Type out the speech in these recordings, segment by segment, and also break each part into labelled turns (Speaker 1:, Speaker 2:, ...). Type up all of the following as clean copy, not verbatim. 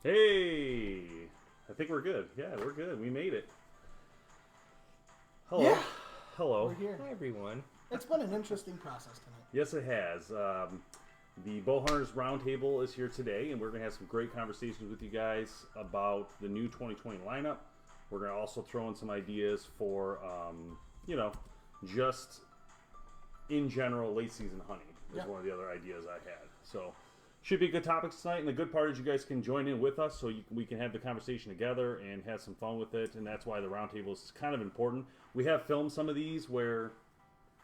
Speaker 1: Hey, I think we're good. Yeah, we're good. We made it. Hello.
Speaker 2: Yeah.
Speaker 1: Hello.
Speaker 2: We're here.
Speaker 3: Hi, everyone.
Speaker 2: It's been an interesting process tonight.
Speaker 1: Yes, it has. The BowHunters Round Table is here today, and we're going to have some great conversations with you guys about the new 2020 lineup. We're going to also throw in some ideas for, just in general, late season hunting is one of the other ideas I had. So, should be good topics tonight, and the good part is you guys can join in with us so we can have the conversation together and have some fun with it, and that's why the round table is kind of important. We have filmed some of these where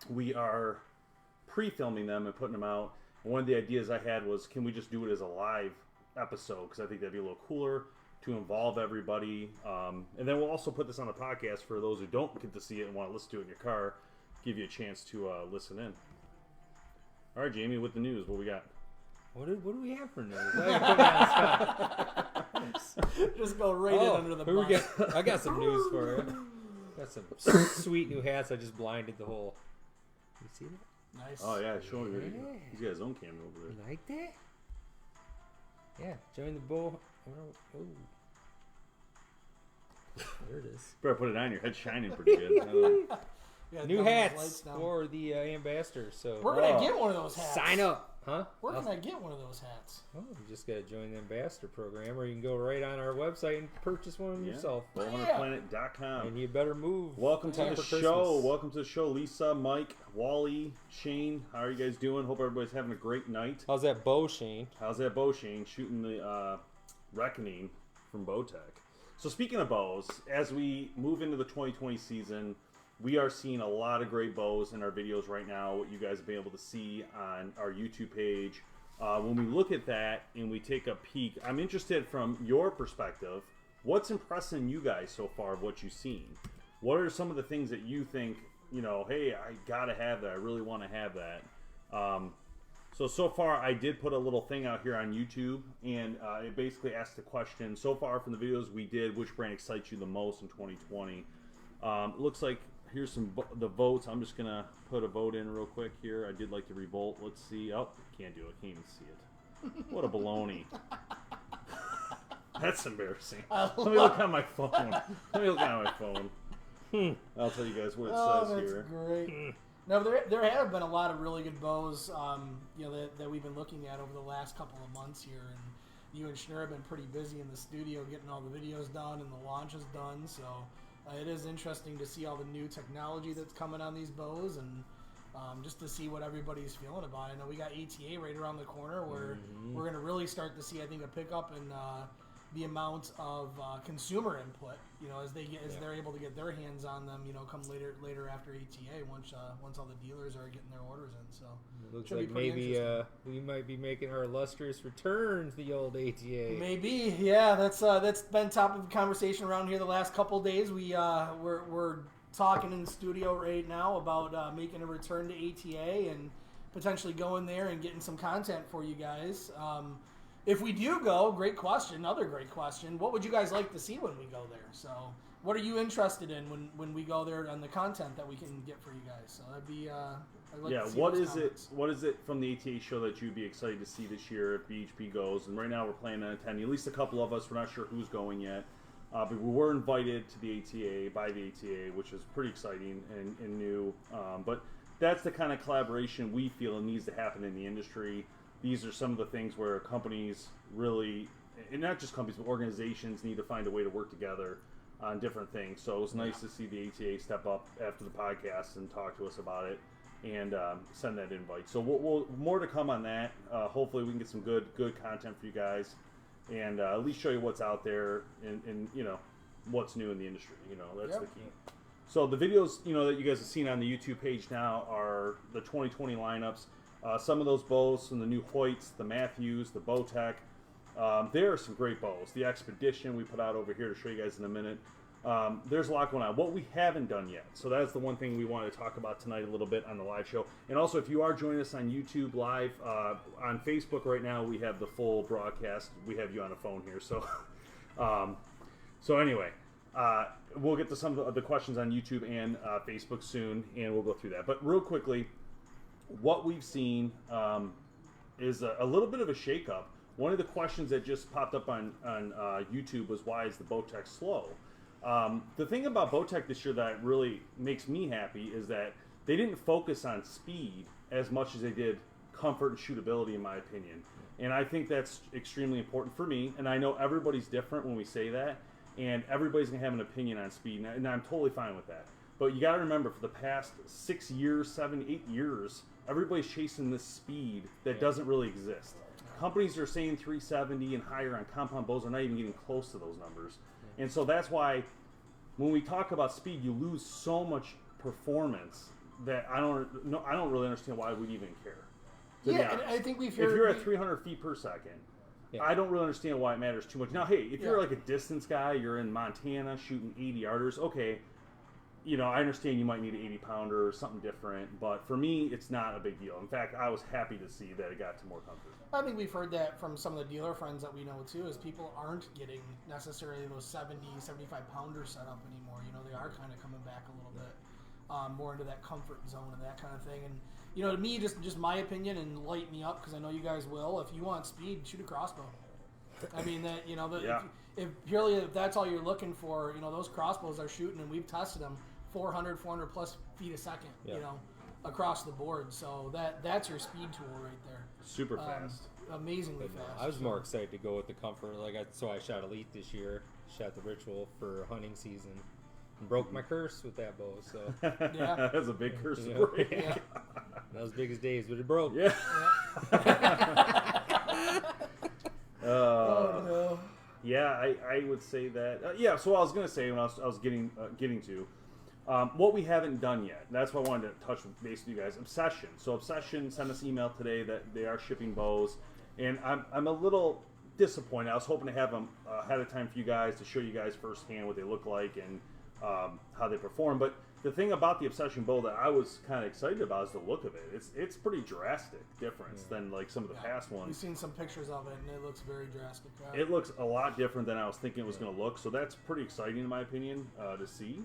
Speaker 1: we are pre-filming them and putting them out. And one of the ideas I had was, can we just do it as a live episode? Because I think that'd be a little cooler to involve everybody. And then we'll also put this on the podcast for those who don't get to see it and want to listen to it in your car, give you a chance to listen in. All right, Jamie, with the news, what we got?
Speaker 3: What do we have for news?
Speaker 2: Just go right in under the bus.
Speaker 3: I got some news for you. Got some sweet new hats. I just blinded the whole. You see that?
Speaker 2: Nice.
Speaker 1: Oh, yeah, show me. He's got his own camera over
Speaker 3: You
Speaker 1: there.
Speaker 3: like that? Yeah, join the bow. Oh. There it is.
Speaker 1: Better put it on. Your head's shining pretty good.
Speaker 2: Yeah,
Speaker 3: New
Speaker 2: dumb those
Speaker 3: hats
Speaker 2: lights down.
Speaker 3: for the ambassadors. So
Speaker 2: We're going to get one of those hats.
Speaker 3: sign up, huh?
Speaker 2: Where can I get one of those hats?
Speaker 3: Oh, you just got to join the ambassador program, or you can go right on our website and purchase one yourself.
Speaker 1: BowHunterPlanet.com.
Speaker 3: And you better move.
Speaker 1: Welcome to the
Speaker 3: for
Speaker 1: show.
Speaker 3: Christmas.
Speaker 1: Welcome to the show, Lisa, Mike, Wally, Shane. How are you guys doing? Hope everybody's having a great night.
Speaker 3: How's that bow, Shane?
Speaker 1: How's that bow, Shane? Shooting the Reckoning from BowTech. So speaking of bows, as we move into the 2020 season, we are seeing a lot of great bows in our videos right now, what you guys have been able to see on our YouTube page. When we look at that and we take a peek, I'm interested from your perspective, what's impressing you guys so far of what you've seen? What are some of the things that you think, hey, I gotta have that, I really want to have that? So far, I did put a little thing out here on YouTube, and it basically asked the question, so far from the videos we did, which brand excites you the most in 2020? Looks like here's the votes. I'm just going to put a vote in real quick here. I did like to revolt. Let's see. Oh, can't do it. Can't even see it. What a baloney. That's embarrassing. Let me look on my phone. I'll tell you guys what it says here.
Speaker 2: That's great. No, there have been a lot of really good bows, that we've been looking at over the last couple of months here, and you and Schnur have been pretty busy in the studio getting all the videos done and the launches done. So it is interesting to see all the new technology that's coming on these bows, and just to see what everybody's feeling about it. I know we got ATA right around the corner where we're going to really start to see, I think, a pickup in the amount of consumer input, as they're able to get their hands on them, come later after ATA once all the dealers are getting their orders in. So
Speaker 3: it looks like maybe we might be making our illustrious return to the old ATA.
Speaker 2: Maybe, yeah. That's been top of the conversation around here the last couple of days. We're talking in the studio right now about making a return to ATA and potentially going there and getting some content for you guys. If we do go, great question, another great question. What would you guys like to see when we go there? So what are you interested in when we go there, and the content that we can get for you guys? So that'd be I'd like to see
Speaker 1: what
Speaker 2: those
Speaker 1: is
Speaker 2: comments.
Speaker 1: it? What is it from the ATA show that you'd be excited to see this year if BHP goes? And right now we're planning on attending. At least a couple of us. We're not sure who's going yet, but we were invited to the ATA by the ATA, which is pretty exciting and new. But that's the kind of collaboration we feel needs to happen in the industry. These are some of the things where companies really, and not just companies, but organizations need to find a way to work together on different things. So it was nice to see the ATA step up after the podcast and talk to us about it and send that invite. So we'll more to come on that. Hopefully we can get some good content for you guys and at least show you what's out there and what's new in the industry. That's the key. So the videos that you guys have seen on the YouTube page now are the 2020 lineups. Some of those bows from the new Hoyts, the Matthews, the BowTech. There are some great bows. The Expedition we put out over here to show you guys in a minute. There's a lot going on. What we haven't done yet. So that's the one thing we want to talk about tonight a little bit on the live show. And also, if you are joining us on YouTube live, on Facebook right now, we have the full broadcast. We have you on a phone here. So anyway, we'll get to some of the questions on YouTube and Facebook soon, and we'll go through that. But real quickly, what we've seen is a little bit of a shakeup one of the questions that just popped up on YouTube was, why is the Bowtech slow? The thing about Bowtech this year that really makes me happy is that they didn't focus on speed as much as they did comfort and shootability, in my opinion. And I think that's extremely important for me. And I know everybody's different when we say that, and everybody's going to have an opinion on speed, and I'm totally fine with that. But you got to remember, for the past 6 years, 7, 8 years, everybody's chasing this speed that doesn't really exist. Companies are saying 370 and higher on compound bows are not even getting close to those numbers. And so that's why when we talk about speed, you lose so much performance that I don't really understand why we'd even care.
Speaker 2: Yeah, and I think we've heard...
Speaker 1: If you're at 300 feet per second, I don't really understand why it matters too much. Now, hey, if you're like a distance guy, you're in Montana shooting 80-yarders, okay, you know, I understand you might need an 80-pounder or something different, but for me, it's not a big deal. In fact, I was happy to see that it got to more comfort.
Speaker 2: I think we've heard that from some of the dealer friends that we know, too, is people aren't getting necessarily those 70, 75-pounders set up anymore. You know, they are kind of coming back a little bit more into that comfort zone and that kind of thing. And, you know, to me, just my opinion, and light me up, because I know you guys will, if you want speed, shoot a crossbow. I mean, that, you know, if that's all you're looking for, you know, those crossbows are shooting, and we've tested them 400 plus feet a second, you know, across the board. So that's your speed tool right there.
Speaker 1: Super fast.
Speaker 2: Amazingly fast.
Speaker 3: I was more excited to go with the comfort. So I shot Elite this year, shot the Ritual for hunting season, and broke my curse with that bow. So
Speaker 1: yeah, that's a big curse to break.
Speaker 2: Yeah.
Speaker 3: Not as big as Dave's, but it broke.
Speaker 1: Yeah.
Speaker 2: Oh no.
Speaker 1: Yeah, I would say that. Yeah, so what I was going to say when I was getting to what we haven't done yet. That's what I wanted to touch base with you guys. Obsession. So Obsession sent us email today that they are shipping bows, and I'm a little disappointed. I was hoping to have them ahead of time for you guys to show you guys firsthand what they look like and how they perform. But the thing about the Obsession bow that I was kind of excited about is the look of it. It's pretty drastic difference than like some of the past ones.
Speaker 2: We've seen some pictures of it, and it looks very drastic.
Speaker 1: It looks a lot different than I was thinking it was going to look. So that's pretty exciting in my opinion to see.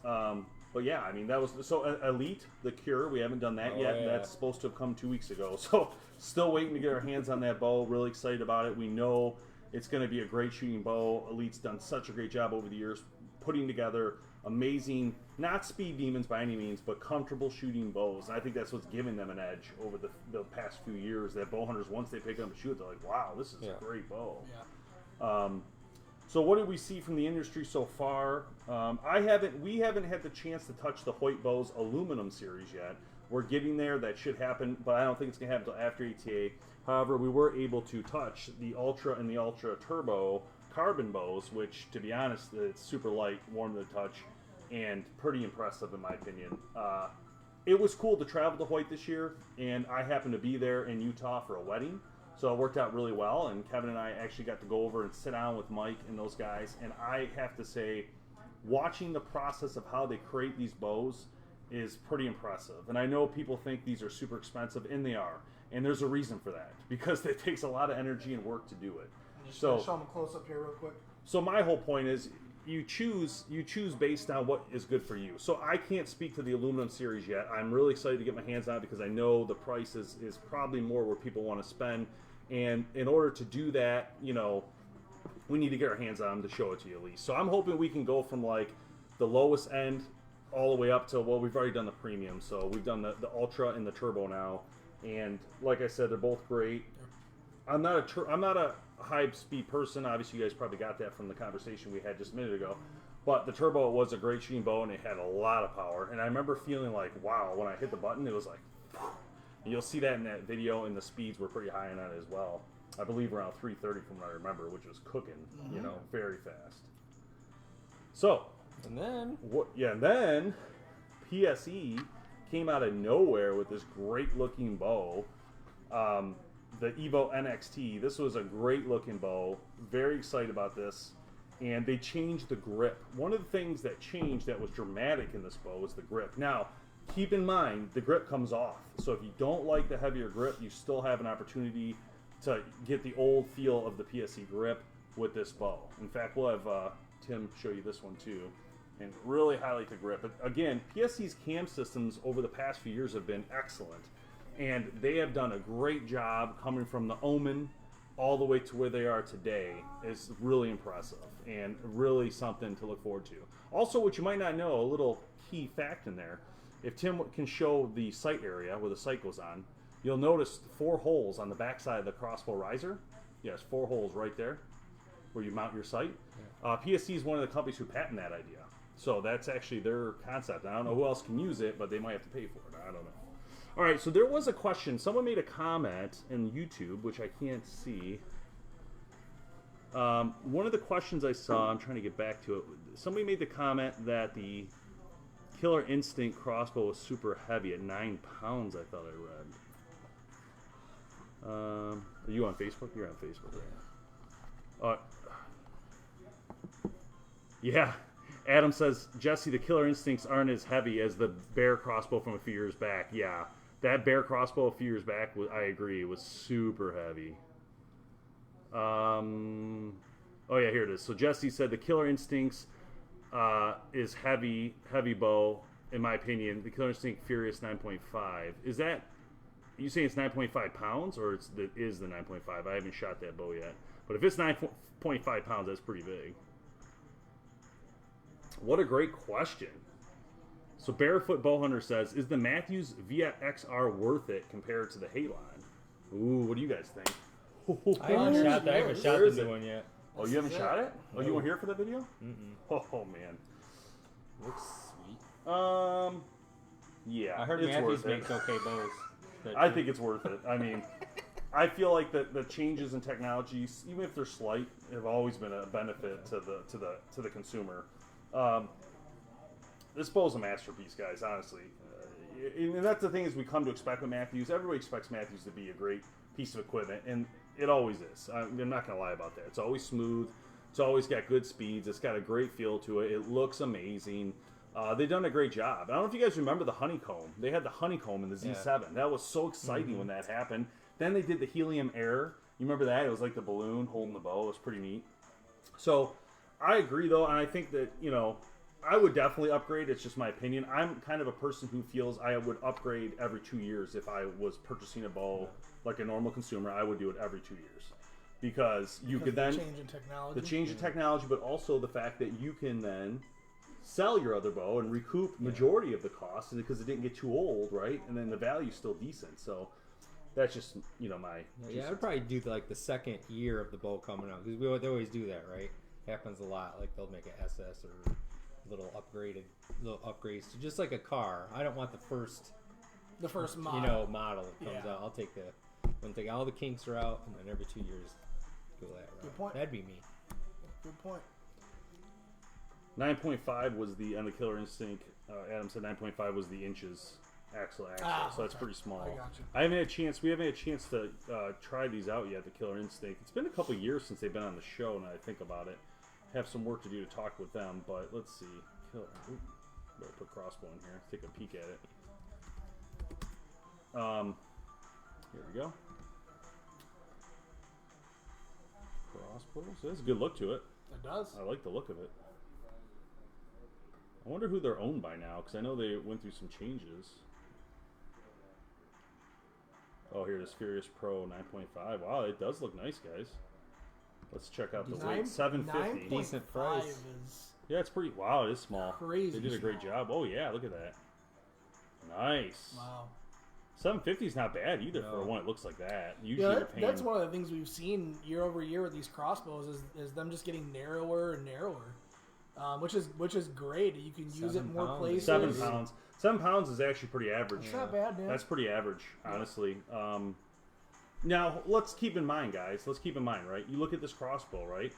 Speaker 1: But yeah, I mean, that was so Elite, the Cure. We haven't done that yet.
Speaker 3: Yeah.
Speaker 1: That's supposed to have come 2 weeks ago. So still waiting to get our hands on that bow. Really excited about it. We know it's going to be a great shooting bow. Elite's done such a great job over the years putting together amazing, not speed demons by any means, but comfortable shooting bows. And I think that's what's given them an edge over the past few years. That bow hunters, once they pick up and shoot, they're like, wow, this is a great bow.
Speaker 2: Yeah.
Speaker 1: So what did we see from the industry so far? We haven't had the chance to touch the Hoyt Bows aluminum series yet. We're getting there. That should happen, but I don't think it's going to happen until after ATA. However, we were able to touch the Ultra and the Ultra Turbo carbon bows, which, to be honest, it's super light, warm to the touch, and pretty impressive in my opinion. It was cool to travel to Hoyt this year, and I happened to be there in Utah for a wedding. So it worked out really well, and Kevin and I actually got to go over and sit down with Mike and those guys, and I have to say, watching the process of how they create these bows is pretty impressive. And I know people think these are super expensive, and they are. And there's a reason for that, because it takes a lot of energy and work to do it.
Speaker 2: So show them a close up here real quick.
Speaker 1: So my whole point is, you choose based on what is good for you. So I can't speak to the aluminum series yet. I'm really excited to get my hands on it because I know the price is probably more where people want to spend. And in order to do that, you know, we need to get our hands on them to show it to you at least. So I'm hoping we can go from like the lowest end all the way up to, well, we've already done the premium. So we've done the Ultra and the Turbo now. And like I said, they're both great. I'm not a high speed person. Obviously, you guys probably got that from the conversation we had just a minute ago. But the Turbo was a great shooting bow, and it had a lot of power. And I remember feeling like, wow, when I hit the button, it was like, and you'll see that in that video, and the speeds were pretty high on it as well. I believe around 330 from what I remember, which was cooking, you know, very fast. So,
Speaker 3: and then
Speaker 1: and then PSE came out of nowhere with this great looking bow. The Evo NXT. This was a great looking bow. Very excited about this. And they changed the grip. One of the things that changed that was dramatic in this bow was the grip. Now, keep in mind, the grip comes off. So if you don't like the heavier grip, you still have an opportunity to get the old feel of the PSE grip with this bow. In fact, we'll have Tim show you this one too and really highlight the grip. But again, PSE's cam systems over the past few years have been excellent. And they have done a great job coming from the Omen all the way to where they are today is really impressive and really something to look forward to. Also, what you might not know, a little key fact in there, if Tim can show the sight area where the sight goes on, you'll notice 4 holes on the backside of the crossbow riser. Yes, 4 holes right there where you mount your sight. PSC is one of the companies who patented that idea. So that's actually their concept. I don't know who else can use it, but they might have to pay for it. I don't know. All right, so there was a question. Someone made a comment in YouTube, which I can't see. One of the questions I saw, I'm trying to get back to it. Somebody made the comment that the Killer Instinct crossbow was super heavy at 9 pounds, I thought I read. Are you on Facebook? You're on Facebook, right? Yeah. Adam says, Jesse, the Killer Instincts aren't as heavy as the bear crossbow from a few years back. Yeah. That bear crossbow a few years back, I agree, was super heavy. Oh, yeah, here it is. So Jesse said the Killer Instincts is heavy bow, in my opinion. The Killer Instinct Furious 9.5. Is that, you saying it's 9.5 pounds, or is the 9.5? I haven't shot that bow yet. But if it's 9.5 pounds, that's pretty big. What a great question. So Barefoot Bowhunter says, is the Matthews Via XR worth it compared to the Halon? Ooh, what do you guys think?
Speaker 3: I haven't shot that. I haven't shot the new one yet.
Speaker 1: Oh, you haven't shot it? Oh, you weren't here for that video?
Speaker 3: Mm-mm.
Speaker 1: Oh, man.
Speaker 3: Looks sweet.
Speaker 1: Yeah,
Speaker 3: I heard
Speaker 1: it's
Speaker 3: Matthews
Speaker 1: worth it.
Speaker 3: makes okay bows.
Speaker 1: I think it's worth it. I mean, I feel like the changes in technology, even if they're slight, have always been a benefit to the consumer. This bow's a masterpiece, guys, honestly. And that's the thing is we come to expect with Matthews. Everybody expects Matthews to be a great piece of equipment, and it always is. I'm not going to lie about that. It's always smooth. It's always got good speeds. It's got a great feel to it. It looks amazing. They've done a great job. I don't know if you guys remember the honeycomb. They had the honeycomb in the Z7. Yeah. That was so exciting when that happened. Then they did the helium air. You remember that? It was like the balloon holding the bow. It was pretty neat. So I agree, though, and I think that, you know, I would definitely upgrade. It's just my opinion. I'm kind of a person who feels I would upgrade every 2 years. If I was purchasing a bow like a normal consumer, I would do it every 2 years. Because you could then... The change in technology, but also the fact that you can then sell your other bow and recoup majority of the cost because it didn't get too old, right? And then the value's still decent. So that's just, you know, my...
Speaker 3: Yeah, I'd probably do like the second year of the bow coming out. Because they always do that, right? Happens a lot. Like they'll make an SS or little upgrades to just like a car. I don't want the first model. You know, model that comes out. I'll take when all the kinks are out, and then every 2 years go that route.
Speaker 2: Good point.
Speaker 3: That'd be me.
Speaker 2: Good point.
Speaker 1: 9.5 was the on the Killer Instinct. Adam said 9.5 was the inches axle, so that's pretty small.
Speaker 2: I got you.
Speaker 1: We haven't had a chance to try these out yet. The Killer Instinct. It's been a couple years since they've been on the show. Now I think about it. Have some work to do to talk with them, but let's see. Better put Crossbow in here. Take a peek at it. Here we go. Crossbow. So there's a good look to it.
Speaker 2: It does.
Speaker 1: I like the look of it. I wonder who they're owned by now, because I know they went through some changes. Oh, here it is. Furious Pro 9.5. Wow, it does look nice, guys. Let's check out the weight. 750.
Speaker 3: Decent price.
Speaker 1: Yeah, it's pretty. Wow, it is small.
Speaker 2: Crazy.
Speaker 1: They did a great job. Oh yeah, look at that. Nice.
Speaker 2: Wow.
Speaker 1: 750 is not bad either for one that looks like that. Usually
Speaker 2: yeah, that's one of the things we've seen year over year with these crossbows is them just getting narrower and narrower, which is great. You can use it in more places.
Speaker 1: 7 pounds. 7 pounds is actually pretty average.
Speaker 2: It's not bad, man.
Speaker 1: That's pretty average, honestly. Now, let's keep in mind, guys. Let's keep in mind, right? You look at this crossbow, right?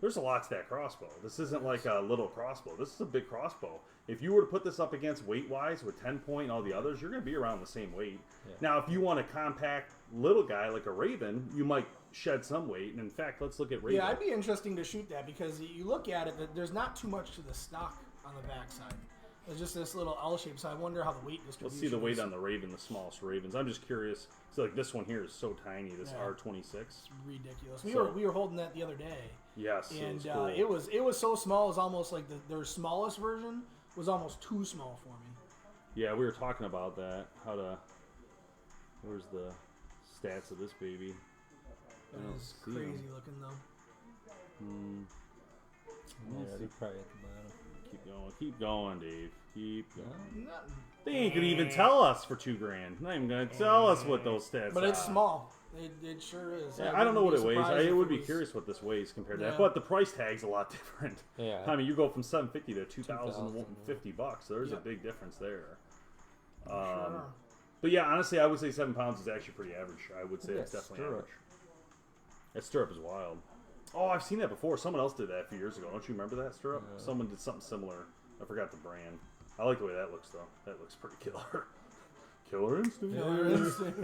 Speaker 1: There's a lot to that crossbow. This isn't like a little crossbow. This is a big crossbow. If you were to put this up against weight-wise with 10-point and all the others, you're going to be around the same weight. Yeah. Now, if you want a compact little guy like a Raven, you might shed some weight. And in fact, let's look at Raven.
Speaker 2: Yeah, it'd be interesting to shoot that because you look at it, there's not too much to the stock on the backside. It's just this little L shape, so I wonder how the weight distribution
Speaker 1: Let's see the weight on the Raven, the smallest Ravens. I'm just curious. So like this one here is so tiny, this R26.
Speaker 2: It's ridiculous. We were holding that the other day.
Speaker 1: Yes,
Speaker 2: and
Speaker 1: it was cool.
Speaker 2: it was so small, it was almost like their smallest version was almost too small for me.
Speaker 1: Yeah, we were talking about that. Where's the stats of this baby? I
Speaker 2: That
Speaker 1: don't
Speaker 2: is
Speaker 1: see 'em.
Speaker 2: crazy looking though.
Speaker 3: Yeah, they're probably at the bottom.
Speaker 1: Keep going, Dave. Keep going.
Speaker 2: Nothing.
Speaker 1: They ain't gonna even tell us for $2,000. Not even gonna tell us what those stats are.
Speaker 2: But it's small. It sure is.
Speaker 1: Yeah, I don't know what it weighs. I would be
Speaker 2: was-
Speaker 1: curious what this weighs compared to
Speaker 2: Yeah.
Speaker 1: that. But the price tag's a lot different.
Speaker 3: Yeah.
Speaker 1: I mean, you go from $750 to $2,050. So there's a
Speaker 2: Yep.
Speaker 1: big difference there.
Speaker 2: Sure.
Speaker 1: But yeah, honestly, I would say 7 pounds is actually pretty average. I would say
Speaker 3: Yeah,
Speaker 1: it's definitely
Speaker 3: stirrup.
Speaker 1: average. That stirrup is wild. Oh, I've seen that before. Someone else did that a few years ago. Don't you remember that stirrup? Someone did something similar. I forgot the brand. I like the way that looks, though. That looks pretty killer. Killer instinct.
Speaker 2: Killer instinct.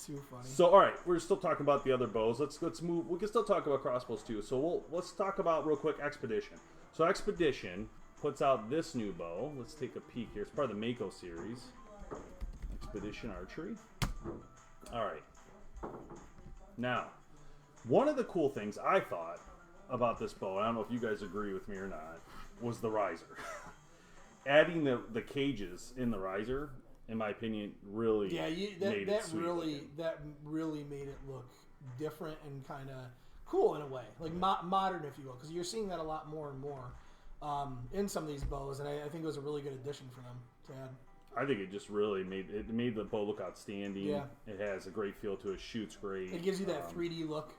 Speaker 2: Too funny.
Speaker 1: So, all right, we're still talking about the other bows. Let's move. We can still talk about crossbows too. So let's talk about real quick Expedition. So Expedition puts out this new bow. Let's take a peek here. It's part of the Mako series. Expedition Archery. All right. Now, one of the cool things I thought about this bow, I don't know if you guys agree with me or not, was the riser. Adding the cages in the riser, in my opinion, really made it sweet looking.
Speaker 2: That really made it look different and kind of cool in a way, like modern, if you will, because you're seeing that a lot more and more in some of these bows, and I think it was a really good addition for them to add.
Speaker 1: I think it just really made the bow look outstanding.
Speaker 2: Yeah.
Speaker 1: It has a great feel to it. Shoots great.
Speaker 2: It gives you that 3D look.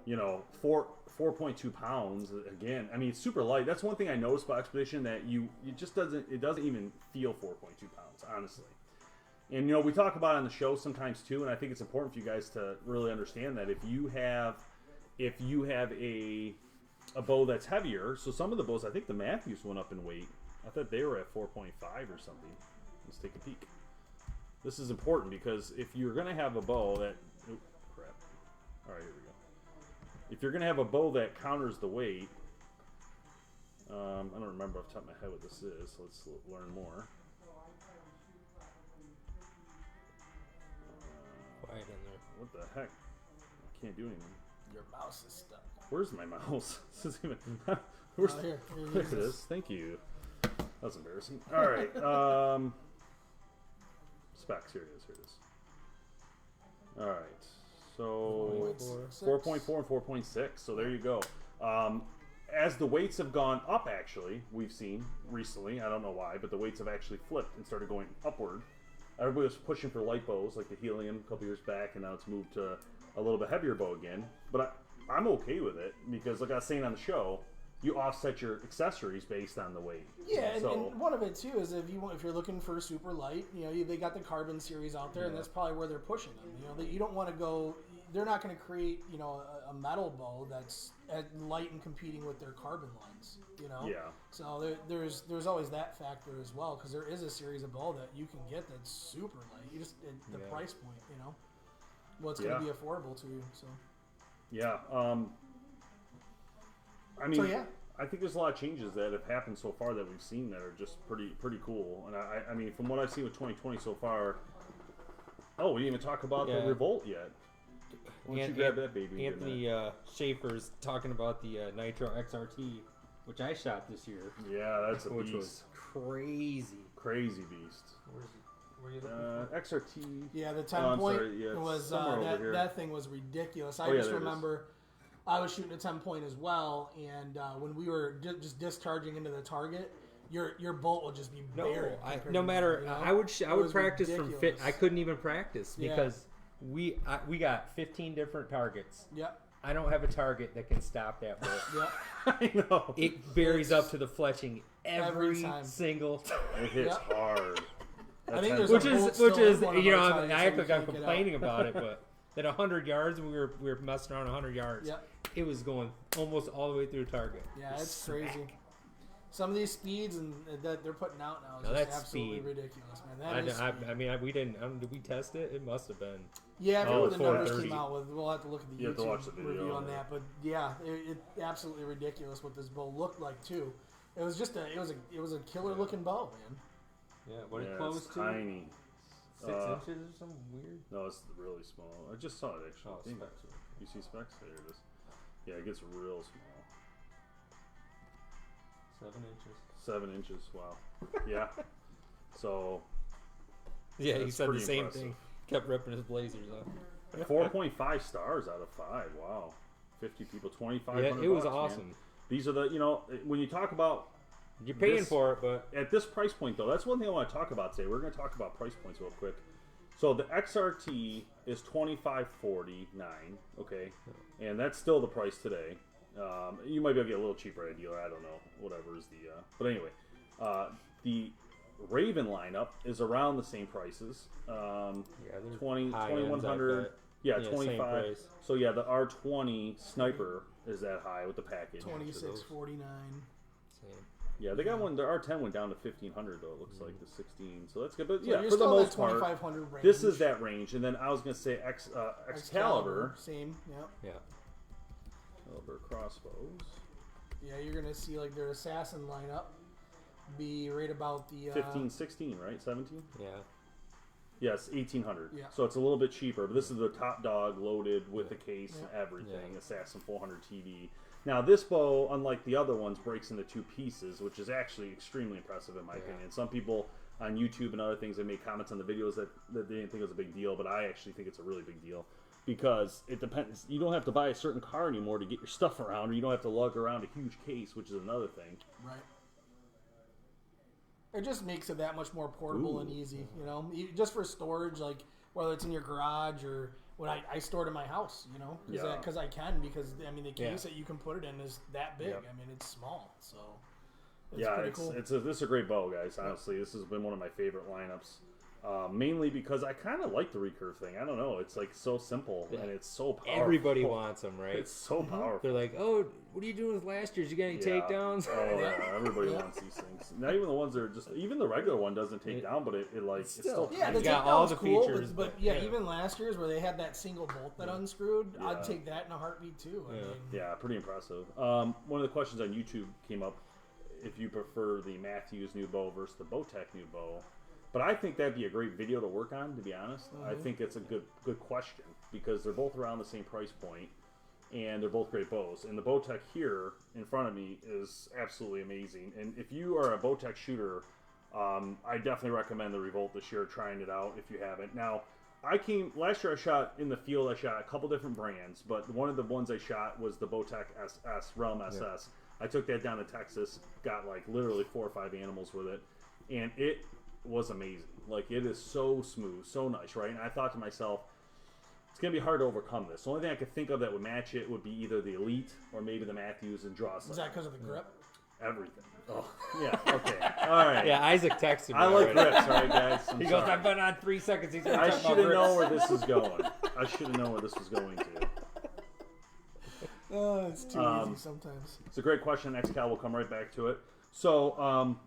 Speaker 1: You know, 4.2 pounds. Again, I mean, it's super light. That's one thing I noticed about Expedition, that it doesn't even feel 4.2 pounds, honestly. And you know, we talk about it on the show sometimes too, and I think it's important for you guys to really understand that if you have a bow that's heavier, so some of the bows, I think the Matthews went up in weight. I thought they were at 4.5 or something. Let's take a peek. This is important because if you're going to have a bow that... Oh, crap. All right, here we go. If you're going to have a bow that counters the weight... I don't remember off the top of my head what this is, so let's learn more.
Speaker 3: Quiet in there.
Speaker 1: What the heck? I can't do anything.
Speaker 2: Your mouse is stuck.
Speaker 1: Where's my mouse? This isn't even... Where's
Speaker 2: Here
Speaker 1: there it is. Thank you. That's embarrassing. All right. Specs. Here it is. All right. So 4.4 and 4.6. So there you go. As the weights have gone up, actually, we've seen recently, I don't know why, but the weights have actually flipped and started going upward. Everybody was pushing for light bows like the Helium a couple years back, and now it's moved to a little bit heavier bow again. But I'm okay with it because, like I was saying on the show, you offset your accessories based on the weight.
Speaker 2: Yeah,
Speaker 1: so,
Speaker 2: and one of it too is if you're looking for super light, you know, they got the carbon series out there, and that's probably where they're pushing them. You know, that you don't want to go. They're not going to create, you know, a metal bow that's light and competing with their carbon lines. You know.
Speaker 1: Yeah.
Speaker 2: So there's always that factor as well, because there is a series of bow that you can get that's super light. You just the price point, you know, what's going to be affordable to you. So.
Speaker 1: Yeah. I mean,
Speaker 2: So, yeah.
Speaker 1: I think there's a lot of changes that have happened so far that we've seen that are just pretty cool. And I mean, from what I've seen with 2020 so far, we didn't even talk about the Revolt yet. Why don't you grab that baby?
Speaker 3: Anthony Schaefer's talking about the Nitro XRT, which I shot this year.
Speaker 1: Yeah, that's a
Speaker 3: which
Speaker 1: beast.
Speaker 3: was crazy.
Speaker 1: Crazy beast.
Speaker 3: Where you looking for?
Speaker 1: XRT.
Speaker 2: Yeah, the 10 point was
Speaker 1: somewhere over here.
Speaker 2: that thing was ridiculous. I
Speaker 1: Oh, yeah,
Speaker 2: just
Speaker 1: there it is.
Speaker 2: remember I was shooting a 10 point as well, and when we were just discharging into the target, your bolt would just be buried.
Speaker 3: No matter. I would
Speaker 2: was
Speaker 3: practice from
Speaker 2: ridiculous.
Speaker 3: I couldn't even practice
Speaker 2: Yeah.
Speaker 3: because we got 15 different targets.
Speaker 2: Yep.
Speaker 3: I don't have a target that can stop that bolt.
Speaker 2: Yep.
Speaker 1: I know.
Speaker 3: It buries up to the fletching every
Speaker 2: time.
Speaker 3: single time.
Speaker 1: It hits hard.
Speaker 2: I think there's
Speaker 3: Which
Speaker 2: a
Speaker 3: is
Speaker 2: bolt still in one of
Speaker 3: you know,
Speaker 2: our
Speaker 3: I
Speaker 2: targets
Speaker 3: act
Speaker 2: that
Speaker 3: like
Speaker 2: we
Speaker 3: I'm
Speaker 2: can't get out.
Speaker 3: complaining about it, but at 100 yards, we were messing around 100 yards.
Speaker 2: Yep.
Speaker 3: It was going almost all the way through the target.
Speaker 2: Yeah, it's
Speaker 3: Smack.
Speaker 2: crazy. Some of these speeds and that they're putting out now is
Speaker 3: Now
Speaker 2: just
Speaker 3: that's
Speaker 2: absolutely
Speaker 3: speed.
Speaker 2: ridiculous, man. That is speed.
Speaker 3: I mean, we didn't. Did we test it? It must have been.
Speaker 2: Yeah, I forget what the numbers
Speaker 3: 430.
Speaker 2: came out with. We'll have to look at the
Speaker 1: You have to watch
Speaker 2: YouTube
Speaker 1: the video
Speaker 2: review
Speaker 1: on
Speaker 2: on
Speaker 1: that.
Speaker 2: that. But yeah, it absolutely ridiculous what this bow looked like too. It was just it was a killer looking bow, man.
Speaker 3: Yeah, what
Speaker 1: Yeah,
Speaker 3: it close
Speaker 1: it's
Speaker 3: to?
Speaker 1: tiny.
Speaker 3: 6 inches or something weird.
Speaker 1: No, it's really small. I just saw it actually.
Speaker 3: Oh,
Speaker 1: Dang it.
Speaker 3: specs.
Speaker 1: You see specs? There it is. Yeah, it gets real small.
Speaker 3: 7 inches.
Speaker 1: 7 inches. Wow. Yeah. So
Speaker 3: Yeah, he
Speaker 1: That's
Speaker 3: said the
Speaker 1: pretty
Speaker 3: same
Speaker 1: impressive.
Speaker 3: thing. Kept ripping his blazers off.
Speaker 1: 4.5 stars out of 5. Wow. 50 people, 2,500
Speaker 3: Yeah, it was
Speaker 1: bucks,
Speaker 3: awesome.
Speaker 1: Man. These are the, when you talk about...
Speaker 3: You're paying for it, but...
Speaker 1: At this price point, though, that's one thing I want to talk about today. We're going to talk about price points real quick. So the XRT is $25.49, okay? And that's still the price today. You might be able to get a little cheaper at a dealer. I don't know. Whatever is the... But anyway, the Raven lineup is around the same prices. 2,100... Yeah, 25. So yeah, the R20 Sniper is that high with the package.
Speaker 2: 26.49.
Speaker 1: Yeah, they got one. The R10 went down to 1,500 though. It looks like the 16. So that's good. But
Speaker 2: So
Speaker 1: yeah,
Speaker 2: you're
Speaker 1: for the
Speaker 2: still in
Speaker 1: most
Speaker 2: that
Speaker 1: part,
Speaker 2: 2,500 range.
Speaker 1: this is that range. And then I was gonna say Excalibur.
Speaker 2: Same. Yep.
Speaker 3: Yeah.
Speaker 1: Excalibur crossbows.
Speaker 2: Yeah, you're gonna see like their assassin lineup be right about the
Speaker 1: 15, 16, right? 17.
Speaker 3: Yeah.
Speaker 1: Yes, 1,800.
Speaker 2: Yeah.
Speaker 1: So it's a little bit cheaper, but this is the top dog loaded with the case and everything.
Speaker 3: Yeah.
Speaker 1: Assassin 400 TV. Now this bow, unlike the other ones, breaks into 2 pieces, which is actually extremely impressive in my opinion. Some people on YouTube and other things have made comments on the videos that they didn't think it was a big deal, but I actually think it's a really big deal because it depends. You don't have to buy a certain car anymore to get your stuff around, or you don't have to lug around a huge case, which is another thing.
Speaker 2: Right. It just makes it that much more portable and easy, just for storage, like whether it's in your garage or when I store it in my house, because I can, because I mean the case that you can put it in is that big. I mean it's small, so it's pretty cool.
Speaker 1: This is a great bow, guys. Honestly, this has been one of my favorite lineups. Mainly because I kind of like the recurve thing. I don't know. It's like so simple and it's so powerful.
Speaker 3: Everybody wants them, right?
Speaker 1: It's so powerful.
Speaker 3: They're like, oh, what are you doing with last year's? You got any takedowns?
Speaker 1: Oh, yeah. Everybody wants these things. Not even the ones that are just... Even the regular one doesn't take down, but it's still...
Speaker 2: Yeah, the
Speaker 3: got all the
Speaker 2: cool,
Speaker 3: features.
Speaker 2: But even last year's where they had that single bolt that unscrewed, I'd take that in a heartbeat too. I mean,
Speaker 1: pretty impressive. One of the questions on YouTube came up, if you prefer the Matthews new bow versus the Bowtech new bow. But I think that'd be a great video to work on, to be honest. I think it's a good question because they're both around the same price point, and they're both great bows. And the Bowtech here in front of me is absolutely amazing. And if you are a Bowtech shooter, I definitely recommend the Revolt this year, trying it out if you haven't. Now, last year I shot in the field, I shot a couple different brands, but one of the ones I shot was the Bowtech SS, Realm SS. Yeah. I took that down to Texas, got like literally 4 or 5 animals with it, and it was amazing. Like, it is so smooth, so nice, right? And I thought to myself, it's going to be hard to overcome this. The only thing I could think of that would match it would be either the Elite or maybe the Matthews and draw sight.
Speaker 2: Is that because of the grip?
Speaker 1: Everything. Oh, yeah, okay. All right.
Speaker 3: Yeah, Isaac texted me.
Speaker 1: I like grips, all right, guys?
Speaker 3: He goes, I've been on 3 seconds. He's
Speaker 1: I should have known where this was going. I should have known where this was going to.
Speaker 2: Oh, it's too easy sometimes.
Speaker 1: It's a great question. Xcal will come right back to it. So,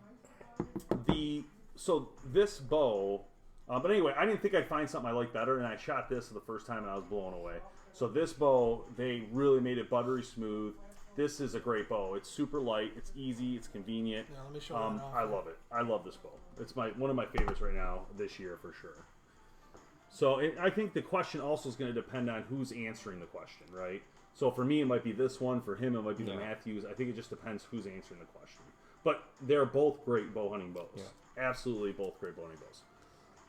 Speaker 1: this bow, but anyway, I didn't think I'd find something I liked better, and I shot this for the first time, and I was blown away. So this bow, they really made it buttery smooth. This is a great bow. It's super light. It's easy. It's convenient.
Speaker 2: Yeah, let me show
Speaker 1: I love it. I love this bow. It's one of my favorites right now this year for sure. So I think the question also is going to depend on who's answering the question, right? So for me, it might be this one. For him, it might be the Matthews. I think it just depends who's answering the question. But they're both great bow hunting bows. Yeah. Absolutely both great bow hunting bows.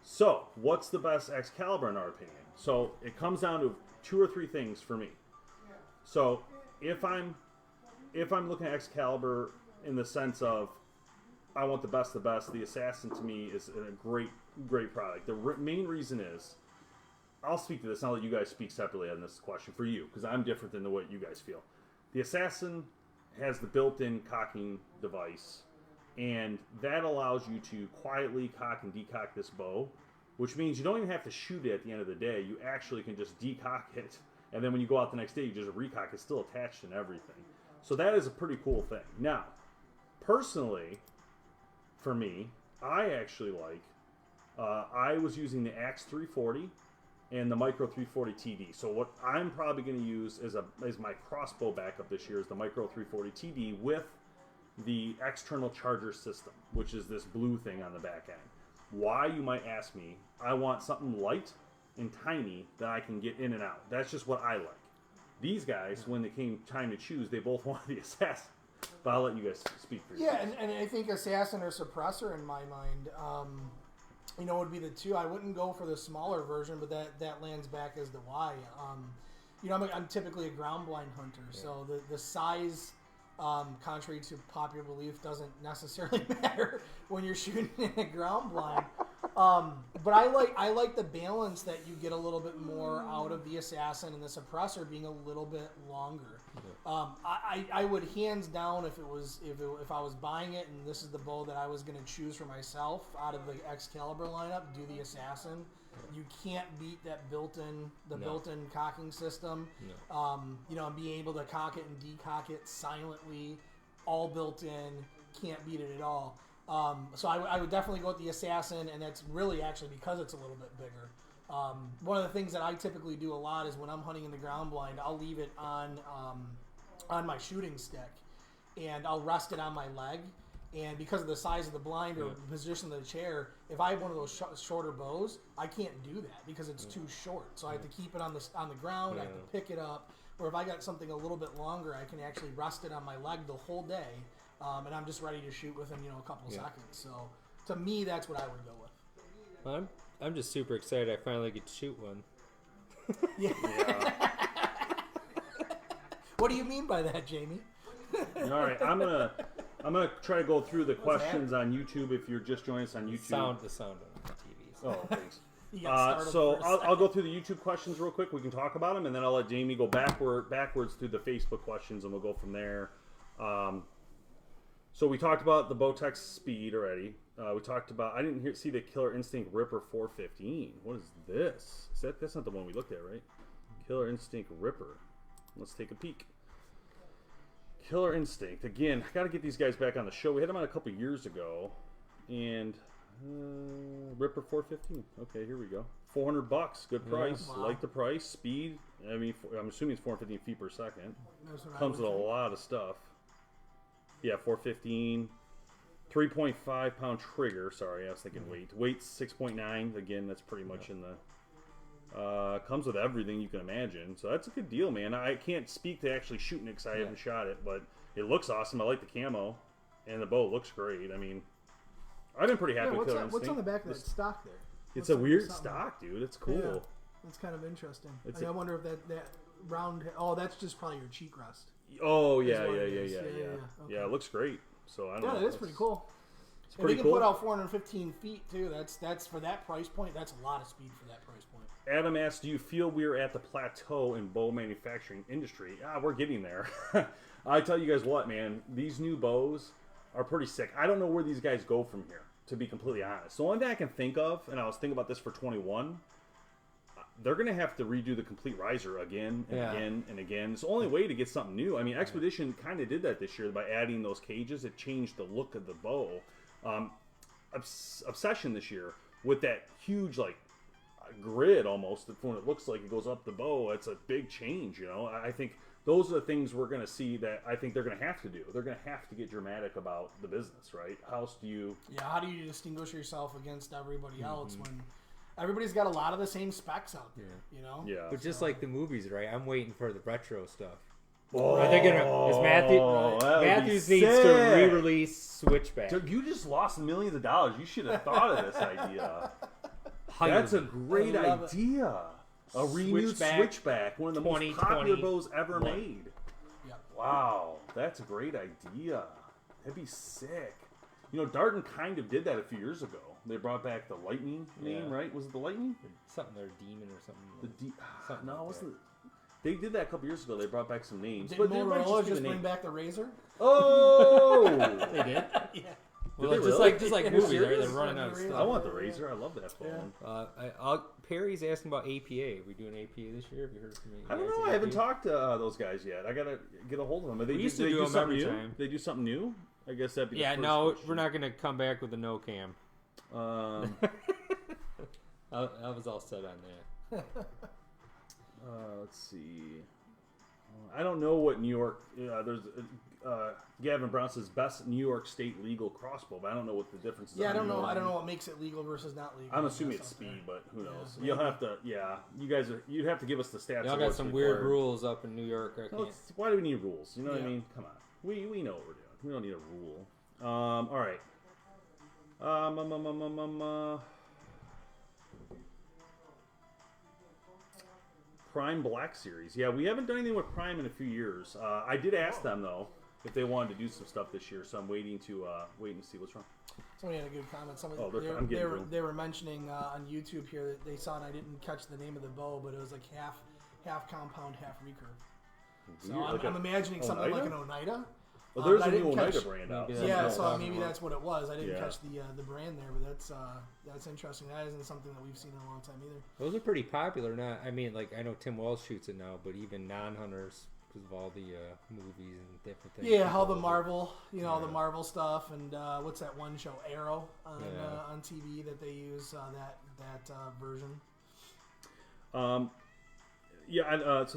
Speaker 1: So what's the best Excalibur in our opinion? So it comes down to 2 or 3 things for me. So if I'm looking at Excalibur in the sense of I want the best of the best, the Assassin to me is a great product. The main reason is, I'll speak to this, and I'll let you guys speak separately on this question for you, because I'm different than what you guys feel. The Assassin has the built-in cocking device, and that allows you to quietly cock and decock this bow, which means you don't even have to shoot it at the end of the day. You actually can just decock it, and then when you go out the next day, you just recock. It's still attached and everything. So that is a pretty cool thing. Now, personally, for me, I actually like, I was using the Axe 340 and the Micro 340 TD. So what I'm probably going to use as my crossbow backup this year is the Micro 340 TD with the external charger system, which is this blue thing on the back end. Why, you might ask me? I want something light and tiny that I can get in and out. That's just what I like. These guys, when it came time to choose, they both wanted the Assassin. But I'll let you guys speak for yourselves.
Speaker 2: Yeah, and I think Assassin or Suppressor, in my mind, would be the 2. I wouldn't go for the smaller version, but that lands back as the Y. I'm typically a ground blind hunter, so the size, contrary to popular belief, doesn't necessarily matter when you're shooting in a ground blind. But I like the balance that you get a little bit more out of the assassin and the suppressor being a little bit longer. I would hands down if I was buying it and this is the bow that I was going to choose for myself out of the Excalibur lineup, do the assassin. You can't beat that built-in cocking system. And being able to cock it and decock it silently, all built in, can't beat it at all. So I would definitely go with the assassin, and that's really actually because it's a little bit bigger. One of the things that I typically do a lot is when I'm hunting in the ground blind, I'll leave it on my shooting stick, and I'll rest it on my leg. And because of the size of the blind or the position of the chair, if I have one of those shorter bows, I can't do that because it's too short. So I have to keep it on the ground. I have to pick it up. Or if I got something a little bit longer, I can actually rest it on my leg the whole day, and I'm just ready to shoot within a couple seconds. So to me, that's what I would go with.
Speaker 3: Well, I'm just super excited. I finally get to shoot one.
Speaker 2: Yeah. What do you mean by that, Jamie?
Speaker 1: All right, I'm gonna try to go through the questions on YouTube. If you're just joining us on YouTube,
Speaker 3: The sound on the TV.
Speaker 1: Oh, thanks.
Speaker 2: So
Speaker 1: I'll go through the YouTube questions real quick. We can talk about them, and then I'll let Jamie go backwards through the Facebook questions, and we'll go from there. So we talked about the Bowtech Speed already. We talked about, I didn't see the Killer Instinct Ripper 415. What is this? That's not the one we looked at, right? Killer Instinct Ripper. Let's take a peek. Killer Instinct. Again, I got to get these guys back on the show. We had them on a couple years ago. And Ripper 415. Okay, here we go. $400. Good price.
Speaker 2: Wow.
Speaker 1: Like the price. Speed. I mean, I'm assuming it's 415 feet per second. Comes with a lot of stuff. Yeah, 415. 3.5 pound trigger. Sorry, I was thinking weight. Weight's 6.9. Again, that's pretty much in the... comes with everything you can imagine. So that's a good deal, man. I can't speak to actually shooting it because I haven't shot it, but it looks awesome. I like the camo, and the bow looks great. I mean, I've been pretty happy with Killer Instinct.
Speaker 2: What's on the back of that stock there?
Speaker 1: It's a weird stock, dude. It's cool.
Speaker 2: Yeah, that's kind of interesting. I wonder if that round... Oh, that's just probably your cheek rest.
Speaker 1: Oh, yeah.
Speaker 2: Okay.
Speaker 1: Yeah, it looks great. So I don't know.
Speaker 2: Yeah, that is pretty cool.
Speaker 1: It's pretty cool.
Speaker 2: Put out 415 feet too. That's for that price point. That's a lot of speed for that price point.
Speaker 1: Adam asks, do you feel we're at the plateau in bow manufacturing industry? We're getting there. I tell you guys what, man, these new bows are pretty sick. I don't know where these guys go from here, to be completely honest. The only thing I can think of, and I was thinking about this for 21, they're going to have to redo the complete riser again and again and again. It's the only way to get something new. I mean, Expedition kind of did that this year by adding those cages. It changed the look of the bow. Obsession this year with that huge, like, grid almost, when it looks like it goes up the bow. It's a big change, you know. I think those are the things we're going to see that I think they're going to have to do. They're going to have to get dramatic about the business, right? How do you
Speaker 2: distinguish yourself against everybody else when everybody's got a lot of the same specs out there, you know?
Speaker 1: Yeah.
Speaker 3: But just like the movies, right? I'm waiting for the retro stuff.
Speaker 1: Oh,
Speaker 3: are they gonna? Is Matthews needs to re-release Switchback.
Speaker 1: Dude, you just lost millions of dollars. You should have thought of this idea. That's a great idea. A renewed Switchback, one of the most popular bows ever made.
Speaker 2: Yep.
Speaker 1: Wow, that's a great idea. That'd be sick. You know, Darton kind of did that a few years ago. They brought back the Lightning name, right? Was it the Lightning?
Speaker 3: Something, their Demon or something.
Speaker 1: No, it wasn't. They did that a couple years ago. They brought back some names.
Speaker 2: Did Motorola just bring back the Razor?
Speaker 1: Oh!
Speaker 3: They did?
Speaker 2: Yeah.
Speaker 3: Well,
Speaker 1: did they
Speaker 3: just like movies, right? They're running out of stuff.
Speaker 1: I want the Razor. I love that phone.
Speaker 3: Perry's asking about APA. Are we doing APA this year? Have you heard from me?
Speaker 1: I don't know. I haven't talked to those guys yet. I gotta get a hold of them.
Speaker 3: We used to do them every time.
Speaker 1: They do something new? I guess that'd be the first
Speaker 3: no,
Speaker 1: question.
Speaker 3: we're not going to come back with a no cam. I was all set on that.
Speaker 1: Let's see. I don't know what New York. There's Gavin Brown says best New York State legal crossbow, but I don't know what the difference is.
Speaker 2: Yeah, I don't know. I don't know what makes it legal versus not legal.
Speaker 1: I'm assuming it's speed, but who knows? You'll have to. Yeah, you guys are. You'd have to give us the stats.
Speaker 3: Y'all got some weird rules up in New York.
Speaker 1: Why do we need rules? You know what I mean? Come on, we know what we're doing. We don't need a rule. All right. Prime Black Series. Yeah, we haven't done anything with Prime in a few years. I did ask them though if they wanted to do some stuff this year, so I'm waiting to see what's wrong.
Speaker 2: Somebody had a good comment.
Speaker 1: I'm getting through.
Speaker 2: They were mentioning on YouTube here that they saw, and I didn't catch the name of the bow, but it was like half compound, half recurve. So I'm imagining something like an Oneida.
Speaker 1: Well, there's a new Oneida brand out.
Speaker 2: Yeah, so maybe that's what it was. I didn't catch the brand there, but that's interesting. That isn't something that we've seen in a long time either.
Speaker 3: Those are pretty popular. I know Tim Wells shoots it now, but even non-hunters, because of all the movies and different things.
Speaker 2: Yeah, all the Marvel, all the Marvel stuff, and what's that one show, Arrow, on TV that they use that version.
Speaker 1: So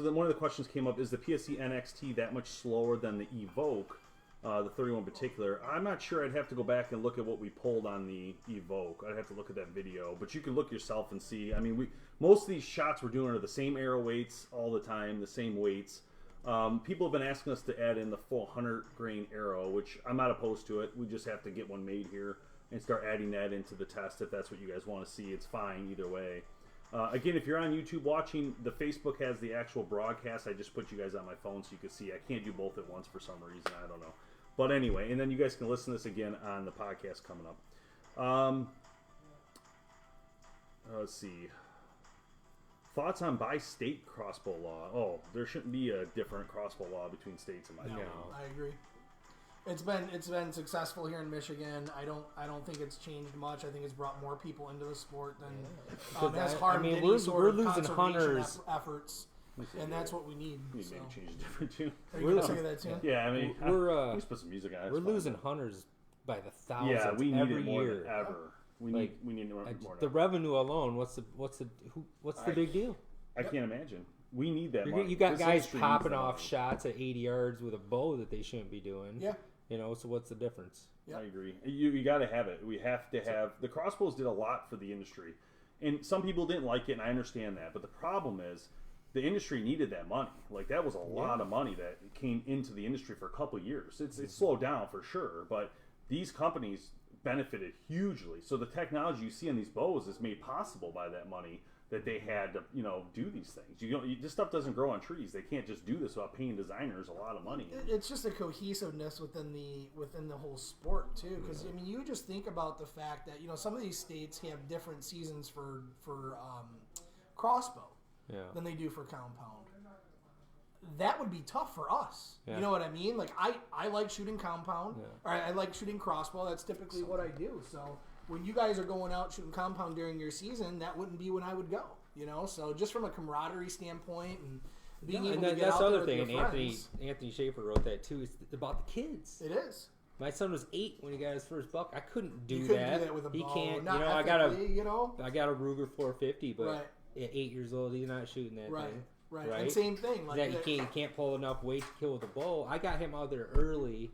Speaker 1: then one of the questions came up: is the PSC NXT that much slower than the Evoke? The 31 in particular. I'm not sure. I'd have to go back and look at what we pulled on the Evoke. I'd have to look at that video. But you can look yourself and see. I mean, most of these shots we're doing are the same arrow weights all the time, the same weights. People have been asking us to add in the full 100 grain arrow, which I'm not opposed to it. We just have to get one made here and start adding that into the test if that's what you guys want to see. It's fine either way. Again, if you're on YouTube watching, the Facebook has the actual broadcast. I just put you guys on my phone so you can see. I can't do both at once for some reason. I don't know. But anyway, and then you guys can listen to this again on the podcast coming up. Let's see. Thoughts on bi-state crossbow law? Oh, there shouldn't be a different crossbow law between states in my opinion.
Speaker 2: I agree. It's been successful here in Michigan. I don't think it's changed much. I think it's brought more people into the sport than has harmed any sort of
Speaker 3: losing
Speaker 2: conservation
Speaker 3: hunters
Speaker 2: efforts. And that's what we need.
Speaker 1: We need to change it different too.
Speaker 2: Are you going to say that too?
Speaker 1: Yeah, I mean,
Speaker 3: we're
Speaker 1: just put some music on it.
Speaker 3: We're losing hunters by the thousands.
Speaker 1: Yeah, we need
Speaker 3: every
Speaker 1: it more
Speaker 3: year.
Speaker 1: than ever. We need more.
Speaker 3: The revenue alone. What's the big deal?
Speaker 1: I can't imagine. We need that money.
Speaker 3: You got guys popping off shots at 80 yards with a bow that they shouldn't be doing.
Speaker 2: Yeah.
Speaker 3: So what's the difference?
Speaker 1: Yep. I agree. You got to have it. We have to have the crossbows did a lot for the industry, and some people didn't like it, and I understand that. But the problem is, the industry needed that money. Like that was a lot of money that came into the industry for a couple of years. It's slowed down for sure, but these companies benefited hugely. So the technology you see on these bows is made possible by that money that they had to, do these things. This stuff doesn't grow on trees. They can't just do this without paying designers a lot of money.
Speaker 2: It's just a cohesiveness within the whole sport too. Because I mean, you just think about the fact that some of these states have different seasons for crossbow than they do for compound. That would be tough for us. Yeah. You know what I mean? Like I like shooting compound, or I like shooting crossbow. That's typically what I do. So when you guys are going out shooting compound during your season, that wouldn't be when I would go. So just from a camaraderie standpoint and being able to get out there with your friends.
Speaker 3: Anthony Schaefer wrote that too. It's about the kids.
Speaker 2: It is.
Speaker 3: My son was 8 when he got his first buck. I couldn't do
Speaker 2: you
Speaker 3: that.
Speaker 2: Couldn't do that with a bow.
Speaker 3: He can't.
Speaker 2: Not
Speaker 3: I got a Ruger 450, but
Speaker 2: right.
Speaker 3: At 8 years old, he's not shooting that thing.
Speaker 2: Right. And same thing.
Speaker 3: Like you can't pull enough weight to kill with a bow. I got him out there early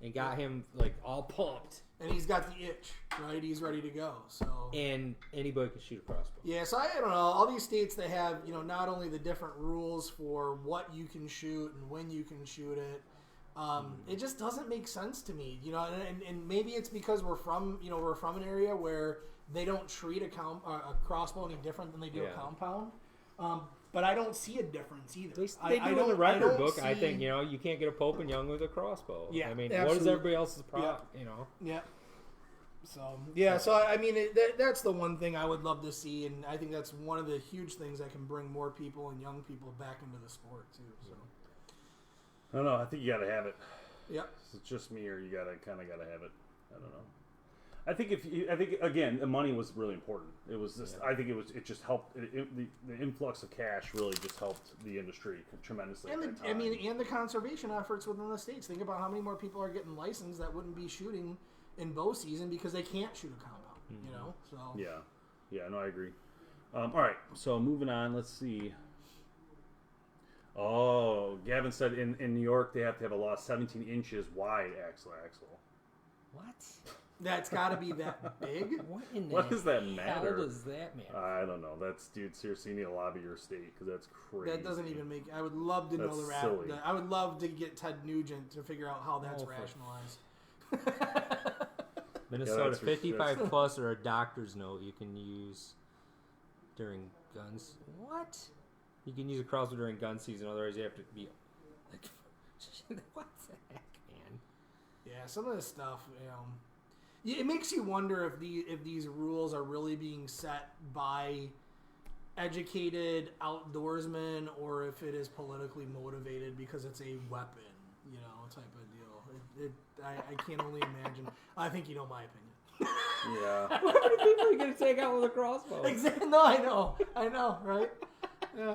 Speaker 3: and got him like all pumped.
Speaker 2: And he's got the itch, right? He's ready to go. So
Speaker 3: and anybody can shoot a crossbow.
Speaker 2: Yeah, so I don't know. All these states, they have not only the different rules for what you can shoot and when you can shoot it. It just doesn't make sense to me, and maybe it's because we're from an area where they don't treat a crossbow any different than they do a compound. But I don't see a difference either.
Speaker 3: They do in the record book. I think you can't get a Pope and Young with a crossbow.
Speaker 2: Yeah,
Speaker 3: I mean,
Speaker 2: absolutely.
Speaker 3: what is everybody else's problem?
Speaker 2: Yeah. So I mean, that's the one thing I would love to see, and I think that's one of the huge things that can bring more people and young people back into the sport too. So
Speaker 1: I don't know. I think you got to have it.
Speaker 2: Yep.
Speaker 1: It's just me, or you got to have it. I don't know. I think again, the money was really important. It was just. I think it just helped. The influx of cash really just helped the industry tremendously.
Speaker 2: And the conservation efforts within the states. Think about how many more people are getting licensed that wouldn't be shooting in bow season because they can't shoot a compound.
Speaker 3: Mm-hmm.
Speaker 2: So
Speaker 1: yeah. No, I agree. All right. So moving on. Let's see. Oh, Gavin said in New York they have to have a law 17 inches wide axle.
Speaker 3: What?
Speaker 2: That's got to be that big?
Speaker 1: What does that matter?
Speaker 3: How does that matter?
Speaker 1: I don't know. Dude, seriously, you need to lobby your state because that's crazy.
Speaker 2: That doesn't even make... I would love to know the... I would love to get Ted Nugent to figure out how that's rationalized.
Speaker 3: Minnesota 55 plus or a doctor's note you can use during guns. What? You can use a crossbow during gun season, otherwise you have to be like, what the heck, man?
Speaker 2: Yeah, some of this stuff, it makes you wonder if these rules are really being set by educated outdoorsmen or if it is politically motivated because it's a weapon, type of deal. I can't only imagine. I think you know my opinion.
Speaker 1: Yeah.
Speaker 3: How many people are you going to take out with a crossbow?
Speaker 2: Exactly. No, I know, right? Yeah.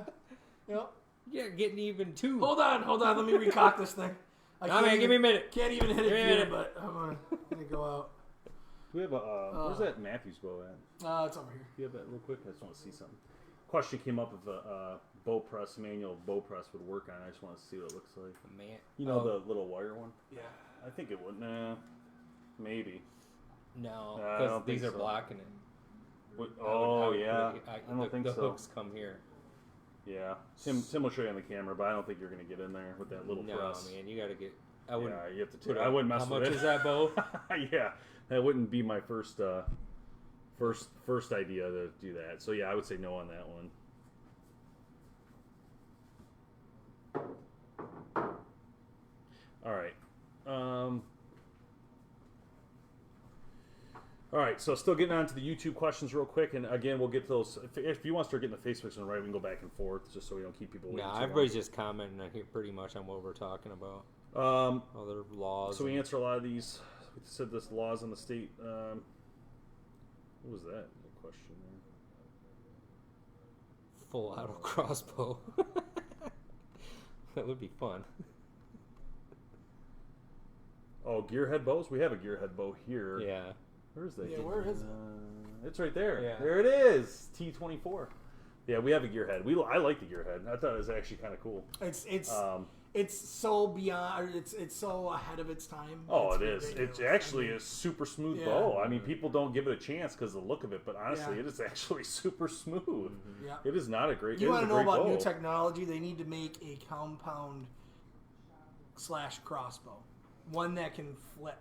Speaker 2: Yep.
Speaker 3: You're getting even two.
Speaker 2: Hold on. Let me recock this thing.
Speaker 3: Give me a minute.
Speaker 2: Can't even hit it here, but I'm gonna go out.
Speaker 1: Do we have where's that Matthews bow at?
Speaker 2: It's over here.
Speaker 1: Do you have that real quick? I just want to see something. Question came up if a bow press, manual bow press would work on it. I just want to see what it looks like. The little wire one?
Speaker 2: Yeah.
Speaker 1: I think it would. Nah. Maybe.
Speaker 3: No,
Speaker 1: I
Speaker 3: because
Speaker 1: don't
Speaker 3: these
Speaker 1: think
Speaker 3: are
Speaker 1: so.
Speaker 3: blocking it.
Speaker 1: Yeah. I don't think
Speaker 3: the
Speaker 1: so.
Speaker 3: hooks come here.
Speaker 1: Yeah. Tim will show you on the camera, but I don't think you're going to get in there with that little press.
Speaker 3: No, man, you got to get...
Speaker 1: Yeah, you have to. I wouldn't mess with it.
Speaker 3: How much is that bow?
Speaker 1: Yeah, that wouldn't be my first idea to do that. So yeah, I would say no on that one. All right. All right, so still getting on to the YouTube questions real quick, and again, we'll get those. If you want to start getting the Facebooks on right, we can go back and forth just so we don't keep people waiting.
Speaker 3: No, everybody's just commenting here pretty much on what we're talking about. Other laws.
Speaker 1: So we answer a lot of these. We said this laws in the state. What was that question there?
Speaker 3: Full auto crossbow. That would be fun.
Speaker 1: Oh, gearhead bows? We have a gearhead bow here.
Speaker 3: Yeah.
Speaker 1: Where is that?
Speaker 2: Yeah, where is it?
Speaker 1: It's right there.
Speaker 3: Yeah.
Speaker 1: There it is. T24. Yeah, we have a gearhead. I like the gearhead. I thought it was actually kind of cool.
Speaker 2: It's so beyond. It's so ahead of its time.
Speaker 1: Oh,
Speaker 2: it's
Speaker 1: it is.
Speaker 2: ridiculous.
Speaker 1: It actually is super smooth bow. I mean, people don't give it a chance because of the look of it, but honestly, it is actually super smooth.
Speaker 2: Yeah.
Speaker 1: It is not a great.
Speaker 2: You want to know about
Speaker 1: bow.
Speaker 2: new technology? They need to make a compound / crossbow, one that can flip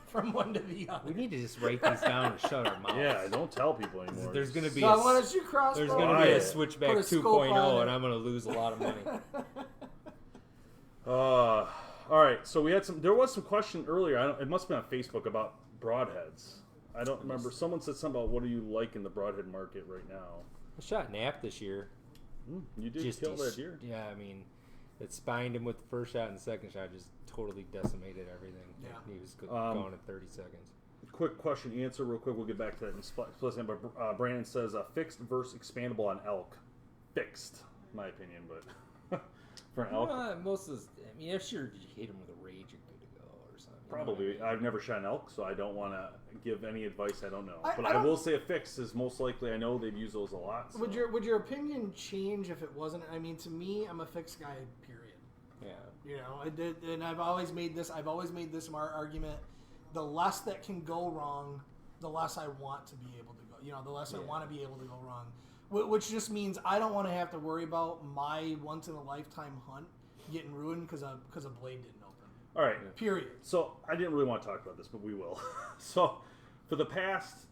Speaker 2: from one to the other.
Speaker 3: We need to just write these down and shut our mouths.
Speaker 1: Yeah, don't tell people anymore.
Speaker 3: There's going to be
Speaker 2: So I want to shoot crossbow.
Speaker 3: there's going to be a
Speaker 1: Right.
Speaker 3: switchback
Speaker 2: Put a scope
Speaker 3: 2.0,
Speaker 2: on it.
Speaker 3: and I'm going to lose a lot of money.
Speaker 1: All right. So we had some. There was some question earlier. It must have been on Facebook about broadheads. I don't remember. Someone said something about what do you like in the broadhead market right now.
Speaker 3: I shot Nap this year.
Speaker 1: You did kill that deer.
Speaker 3: Yeah, I mean, it spined him with the first shot and the second shot, just totally decimated everything.
Speaker 2: Yeah.
Speaker 3: He was gone in 30 seconds.
Speaker 1: Quick question answer real quick. We'll get back to that in split. But Brandon says fixed versus expandable on elk. Fixed, in my opinion, but for an elk,
Speaker 3: Most of, if you hit him with a rage, you're good to go or something.
Speaker 1: probably. I've never shot an elk, so I don't want to give any advice I don't know. But
Speaker 2: I
Speaker 1: I will say a fixed is most likely. I know they've used those a lot. So.
Speaker 2: Would your opinion change if it wasn't? I mean, to me, I'm a fixed guy. Period.
Speaker 3: Yeah.
Speaker 2: And I've always made this. Argument. The less that can go wrong, the less I want to be able to go. The less I want to be able to go wrong. Which just means I don't want to have to worry about my once in a lifetime hunt getting ruined because a blade didn't open.
Speaker 1: All right.
Speaker 2: Period.
Speaker 1: So I didn't really want to talk about this, but we will. So for the past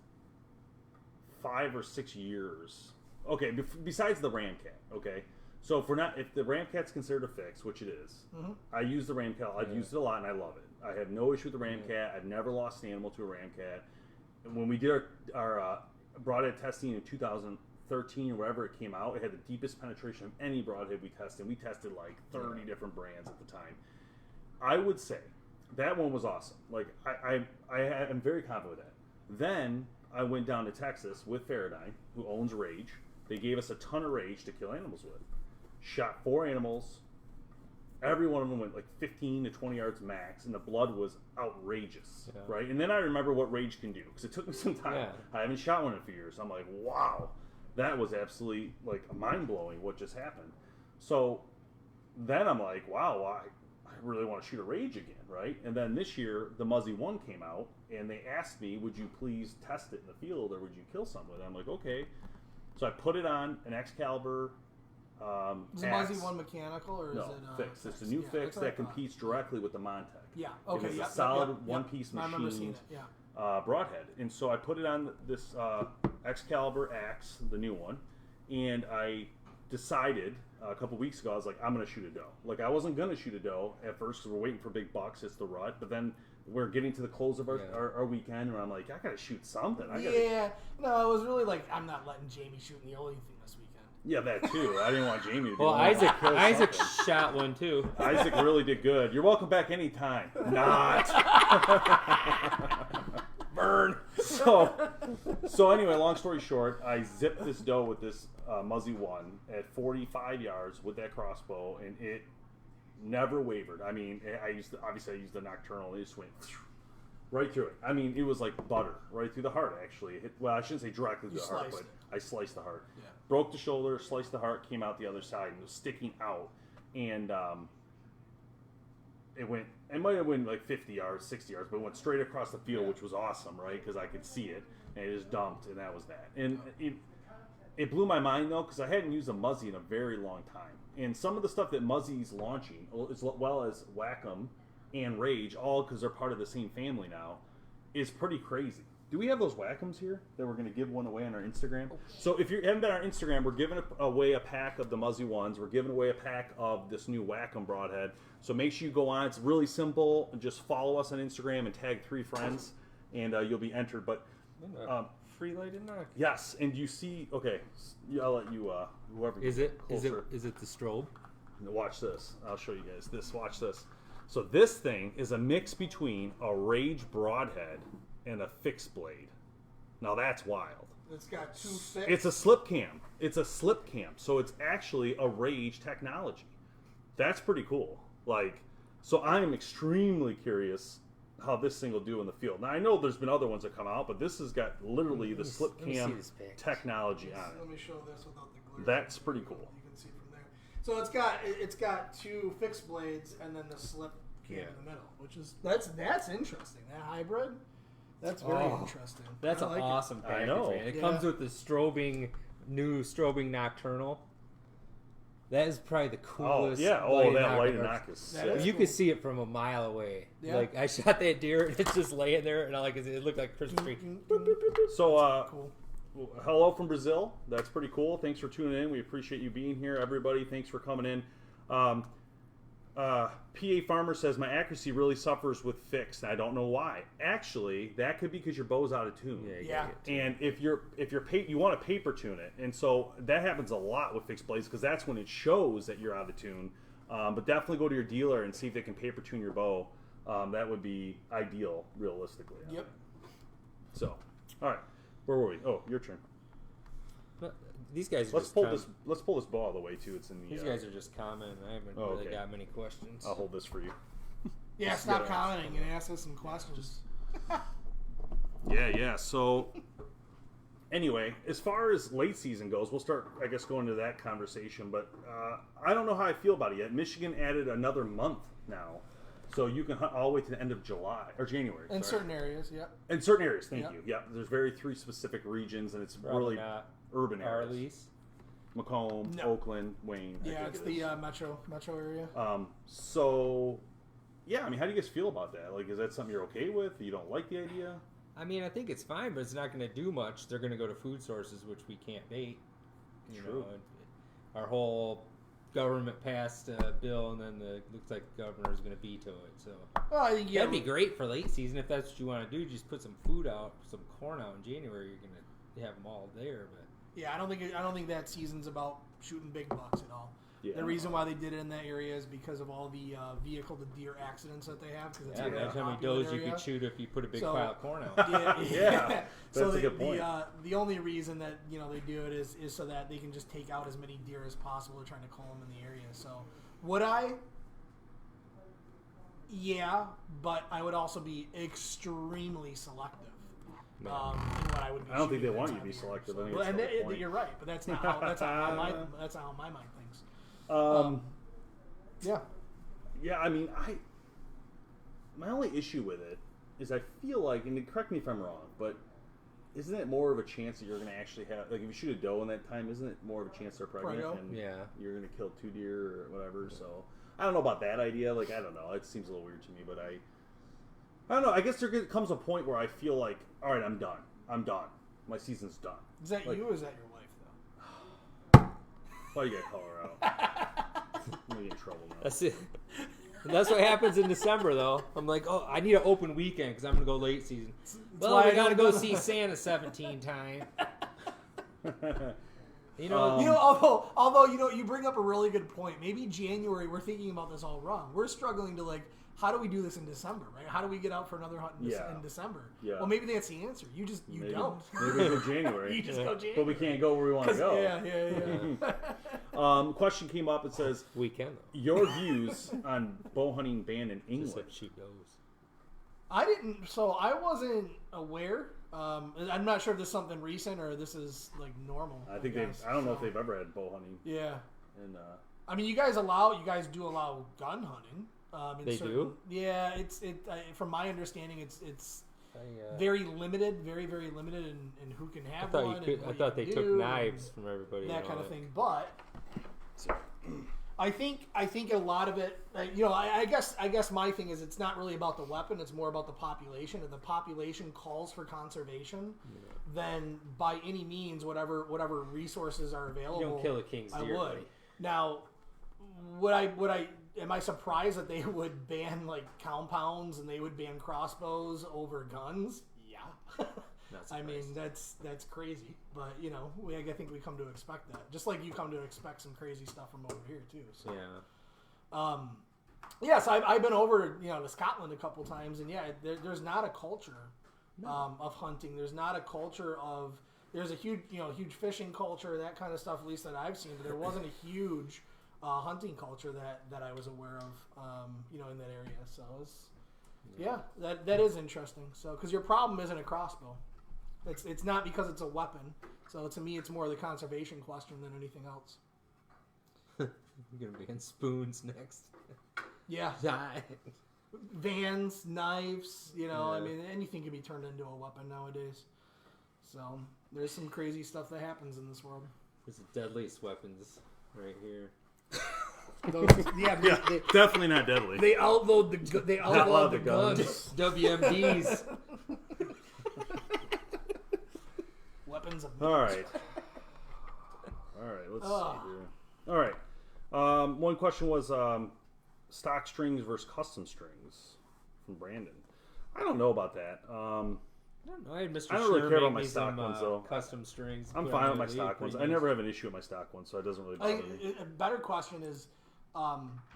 Speaker 1: 5 or 6 years, okay, besides the Ramcat, okay. So if the Ramcat's considered a fix, which it is, I use the Ramcat. I've used it a lot and I love it. I have no issue with the Ramcat. I've never lost an animal to a Ramcat. And when we did our broadhead testing in 2013 or wherever it came out, it had the deepest penetration of any broadhead we tested. We tested like 30 different brands at the time. I would say that one was awesome. Like I am very confident with that. Then I went down to Texas with Faraday, who owns Rage. They gave us a ton of Rage to kill animals with. Shot 4 animals. Every one of them went like 15 to 20 yards max, and the blood was outrageous, right? And then I remember what Rage can do, because it took me some time.
Speaker 3: Yeah.
Speaker 1: I haven't shot one in a few years. I'm like, wow, that was absolutely like mind-blowing what just happened. So then I'm like, wow, I really want to shoot a Rage again, right? And then this year, the Muzzy 1 came out, and they asked me, would you please test it in the field, or would you kill something with it? I'm like, okay. So I put it on an Excalibur.
Speaker 2: Is the Muzzy 1 mechanical or is it
Speaker 1: fixed? It's a new fix that competes directly with the Montec.
Speaker 2: Yeah, okay.
Speaker 1: It's a solid one-piece
Speaker 2: I remember seeing
Speaker 1: machined
Speaker 2: it.
Speaker 1: broadhead. And so I put it on this Excalibur axe, the new one, and I decided a couple weeks ago, I was like, I'm going to shoot a doe. Like, I wasn't going to shoot a doe at first because we're waiting for big bucks. It's the rut. But then we're getting to the close of our weekend, and I'm like, I got to shoot something.
Speaker 2: No, it was really like, I'm not letting Jamie shoot in the only thing this weekend.
Speaker 1: Yeah, that too. I didn't want Jamie to be
Speaker 3: Well, Isaac shot one too.
Speaker 1: Isaac really did good. You're welcome back anytime. Not. Burn. So anyway, long story short, I zipped this doe with this Muzzy 1 at 45 yards with that crossbow, and it never wavered. I mean, I used the nocturnal, and it just went right through it. I mean, it was like butter right through the heart. Actually, well, I shouldn't say directly through the heart, but I sliced the heart.
Speaker 2: Yeah.
Speaker 1: Broke the shoulder, sliced the heart, came out the other side, and it was sticking out. And it might have went like 50 yards, 60 yards, but it went straight across the field, which was awesome, right? Because I could see it, and it just dumped, and that was that. And it blew my mind, though, because I hadn't used a Muzzy in a very long time. And some of the stuff that Muzzy's launching, as well as Wacom and Rage, all because they're part of the same family now, is pretty crazy. Do we have those Wacoms here that we're going to give one away on our Instagram? So if you haven't been on our Instagram, we're giving away a pack of the Muzzy 1s. We're giving away a pack of this new Wacom Broadhead. So make sure you go on. It's really simple. Just follow us on Instagram and tag 3 friends, and you'll be entered. But
Speaker 3: free lighted knock.
Speaker 1: yes, and you see. Okay, I'll let you. Whoever
Speaker 3: Is it the strobe?
Speaker 1: Watch this. I'll show you guys this. Watch this. So this thing is a mix between a Rage Broadhead and a fixed blade. Now that's wild.
Speaker 2: It's got 2 fixed.
Speaker 1: It's a slip cam. So it's actually a Rage technology. That's pretty cool. Like, so I am extremely curious how this thing will do in the field. Now I know there's been other ones that come out, but this has got literally the slip cam technology on it.
Speaker 2: Let me show this without the glare.
Speaker 1: That's pretty cool.
Speaker 2: You can see from there. So it's got 2 fixed blades and then the slip cam in the middle, which is that's interesting. That hybrid. That's very interesting.
Speaker 3: That's an awesome package.
Speaker 1: I know.
Speaker 3: Man. It comes with the new strobing nocturnal. That is probably the coolest.
Speaker 1: That light and knock is sick.
Speaker 3: You could see it from a mile away. Yeah. Like, I shot that deer and it's just laying there, and it looked like a Christmas tree.
Speaker 1: So,
Speaker 2: cool.
Speaker 1: Hello from Brazil. That's pretty cool. Thanks for tuning in. We appreciate you being here, everybody. Thanks for coming in. PA Farmer says, my accuracy really suffers with fixed. I don't know why. Actually, that could be because your bow's out of tune.
Speaker 2: Yeah.
Speaker 1: And if you want to paper tune it, and so that happens a lot with fixed blades because that's when it shows that you're out of tune. But definitely go to your dealer and see if they can paper tune your bow. That would be ideal, realistically.
Speaker 2: Yep.
Speaker 1: So, all right, where were we? Oh, your turn.
Speaker 3: These guys are
Speaker 1: let's pull this ball out of the way too. It's in the.
Speaker 3: These guys are just commenting. I haven't really got many questions.
Speaker 1: I'll hold this for you.
Speaker 2: Yeah, stop commenting and ask us some questions.
Speaker 1: Yeah. So, anyway, as far as late season goes, we'll start, I guess, going into that conversation. But I don't know how I feel about it yet. Michigan added another month now, so you can hunt all the way to the end of July or January.
Speaker 2: In certain areas, yeah.
Speaker 1: In certain areas, thank you. Yeah, there's 3 specific regions, and it's
Speaker 3: Probably
Speaker 1: really urban areas.
Speaker 3: Arliss,
Speaker 1: Macomb, Oakland, Wayne.
Speaker 2: Yeah, it's the metro area.
Speaker 1: So, yeah, I mean, how do you guys feel about that? Like, is that something you're okay with? You don't like the idea?
Speaker 3: I mean, I think it's fine, but it's not going to do much. They're going to go to food sources, which we can't bait. You know, our whole government passed a bill, and then looks like the governor's going to veto it. So that'd be great for late season if that's what you want to do. Just put some food out, some corn out in January. You're going to have them all there, but.
Speaker 2: Yeah, I don't think that season's about shooting big bucks at all.
Speaker 1: Yeah.
Speaker 2: The reason why they did it in that area is because of all the vehicle to deer accidents that they have.
Speaker 3: Yeah, imagine how many does you could shoot if you put a big pile of corn out.
Speaker 1: Yeah, that's a good point.
Speaker 2: The only reason that they do it is so that they can just take out as many deer as possible, trying to call them in the area. So would I? Yeah, but I would also be extremely selective. In what I would be.
Speaker 1: I don't think they want you to be selective. I think
Speaker 2: you're right, but that's not how my mind thinks.
Speaker 1: Yeah. I mean, my only issue with it is I feel like, and correct me if I'm wrong, but isn't it more of a chance that you're going to actually have, like, if you shoot a doe in that time, isn't it more of a chance they're pregnant and you're going to kill 2 deer or whatever? So I don't know about that idea. Like, I don't know. It seems a little weird to me, but I don't know. I guess there comes a point where I feel like, all right, I'm done. My season's done.
Speaker 2: Is that you or is that your wife, though?
Speaker 1: Why you got color out? I'm gonna get in trouble now.
Speaker 3: That's it. And that's what happens in December, though. I'm like, oh, I need an open weekend because I'm gonna go late season. Well,
Speaker 2: why
Speaker 3: I
Speaker 2: I
Speaker 3: gotta
Speaker 2: don't
Speaker 3: go
Speaker 2: go.
Speaker 3: see Santa 17 times.
Speaker 2: You know, although you bring up a really good point. Maybe January, we're thinking about this all wrong. We're struggling to how do we do this in December, right? How do we get out for another hunt in December?
Speaker 1: Yeah.
Speaker 2: Well, maybe that's the answer. You don't.
Speaker 1: Maybe we go January.
Speaker 2: You just go January.
Speaker 1: But we can't go where we want to go.
Speaker 2: Yeah.
Speaker 1: Question came up. It says,
Speaker 3: We can, though.
Speaker 1: your views on bow hunting banned in
Speaker 3: Just
Speaker 1: England.
Speaker 3: like she goes.
Speaker 2: I wasn't aware. I'm not sure if this is something recent or this is like normal.
Speaker 1: I think I don't know if they've ever had bow hunting.
Speaker 2: Yeah.
Speaker 1: And
Speaker 2: I mean, you guys do allow gun hunting.
Speaker 3: They do?
Speaker 2: Yeah, from my understanding, it's very limited, very very limited in who can have one.
Speaker 3: I thought they took knives from everybody.
Speaker 2: That kind of thing. But I think a lot of it, I guess my thing is it's not really about the weapon; it's more about the population. If the population calls for conservation, then by any means, whatever resources are available,
Speaker 3: You don't kill a king's deer,
Speaker 2: I would.
Speaker 3: buddy.
Speaker 2: Now, am I surprised that they would ban like compounds and they would ban crossbows over guns? Yeah. I mean, that's crazy. But, I think we come to expect that. Just like you come to expect some crazy stuff from over here, too. So.
Speaker 3: Yeah.
Speaker 2: So I've been over, to Scotland a couple times. And, there's not a culture of hunting. There's not a culture of... There's a huge fishing culture, that kind of stuff, at least that I've seen. But there wasn't a huge... hunting culture that I was aware of, in that area. So that is interesting. So because your problem isn't a crossbow, it's not because it's a weapon. So to me, it's more the conservation question than anything else.
Speaker 3: You're gonna be in spoons next.
Speaker 2: Yeah, vans, knives. I mean, anything can be turned into a weapon nowadays. So there's some crazy stuff that happens in this world.
Speaker 3: There's the deadliest weapons right here.
Speaker 2: They,
Speaker 1: definitely not deadly.
Speaker 2: They outlawed the guns.
Speaker 3: WMDs.
Speaker 2: Weapons of
Speaker 1: All right, let's see here. All right. One question was stock strings versus custom strings from Brandon. I don't know about that.
Speaker 3: I don't know. I had Mr.
Speaker 1: I don't really care about my
Speaker 3: make me
Speaker 1: stock
Speaker 3: some,
Speaker 1: ones, though.
Speaker 3: Custom strings.
Speaker 1: I'm
Speaker 3: put
Speaker 1: fine
Speaker 3: on
Speaker 1: with my
Speaker 3: my
Speaker 1: stock ones.
Speaker 3: lead
Speaker 1: I never have an issue with my stock ones, so it doesn't really bother me.
Speaker 2: A better question is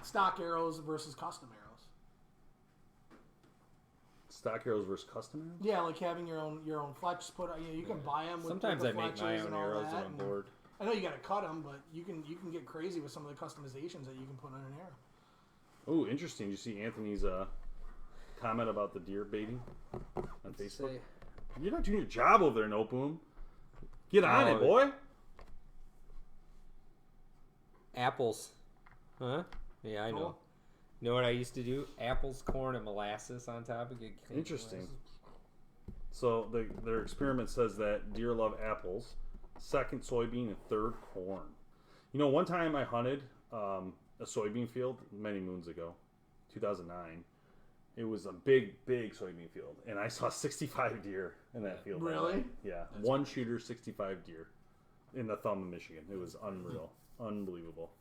Speaker 2: stock arrows versus custom arrows.
Speaker 1: Stock arrows versus custom arrows?
Speaker 2: Yeah, like having your own fletch put. You can buy them.
Speaker 3: Sometimes
Speaker 2: with the
Speaker 3: I make my
Speaker 2: fletches
Speaker 3: own
Speaker 2: and all
Speaker 3: arrows
Speaker 2: that,
Speaker 3: when I'm bored.
Speaker 2: I know you got to cut them, but you can get crazy with some of the customizations that you can put on an arrow.
Speaker 1: Oh, interesting. Did you see Anthony's comment about the deer baiting on Facebook? You're not doing your job over there, No Boom. Get on it, boy.
Speaker 3: Apples. Huh? Yeah, I know.
Speaker 2: Cool.
Speaker 3: You know what I used to do? Apples, corn, and molasses on top of it.
Speaker 1: Interesting. So their experiment says that deer love apples, second soybean, and third corn. One time I hunted a soybean field many moons ago, 2009. It was a big soybean field, and I saw 65 deer in that field.
Speaker 2: Really?
Speaker 1: Yeah. One shooter, 65 deer in the thumb of Michigan. It was unreal. Unbelievable.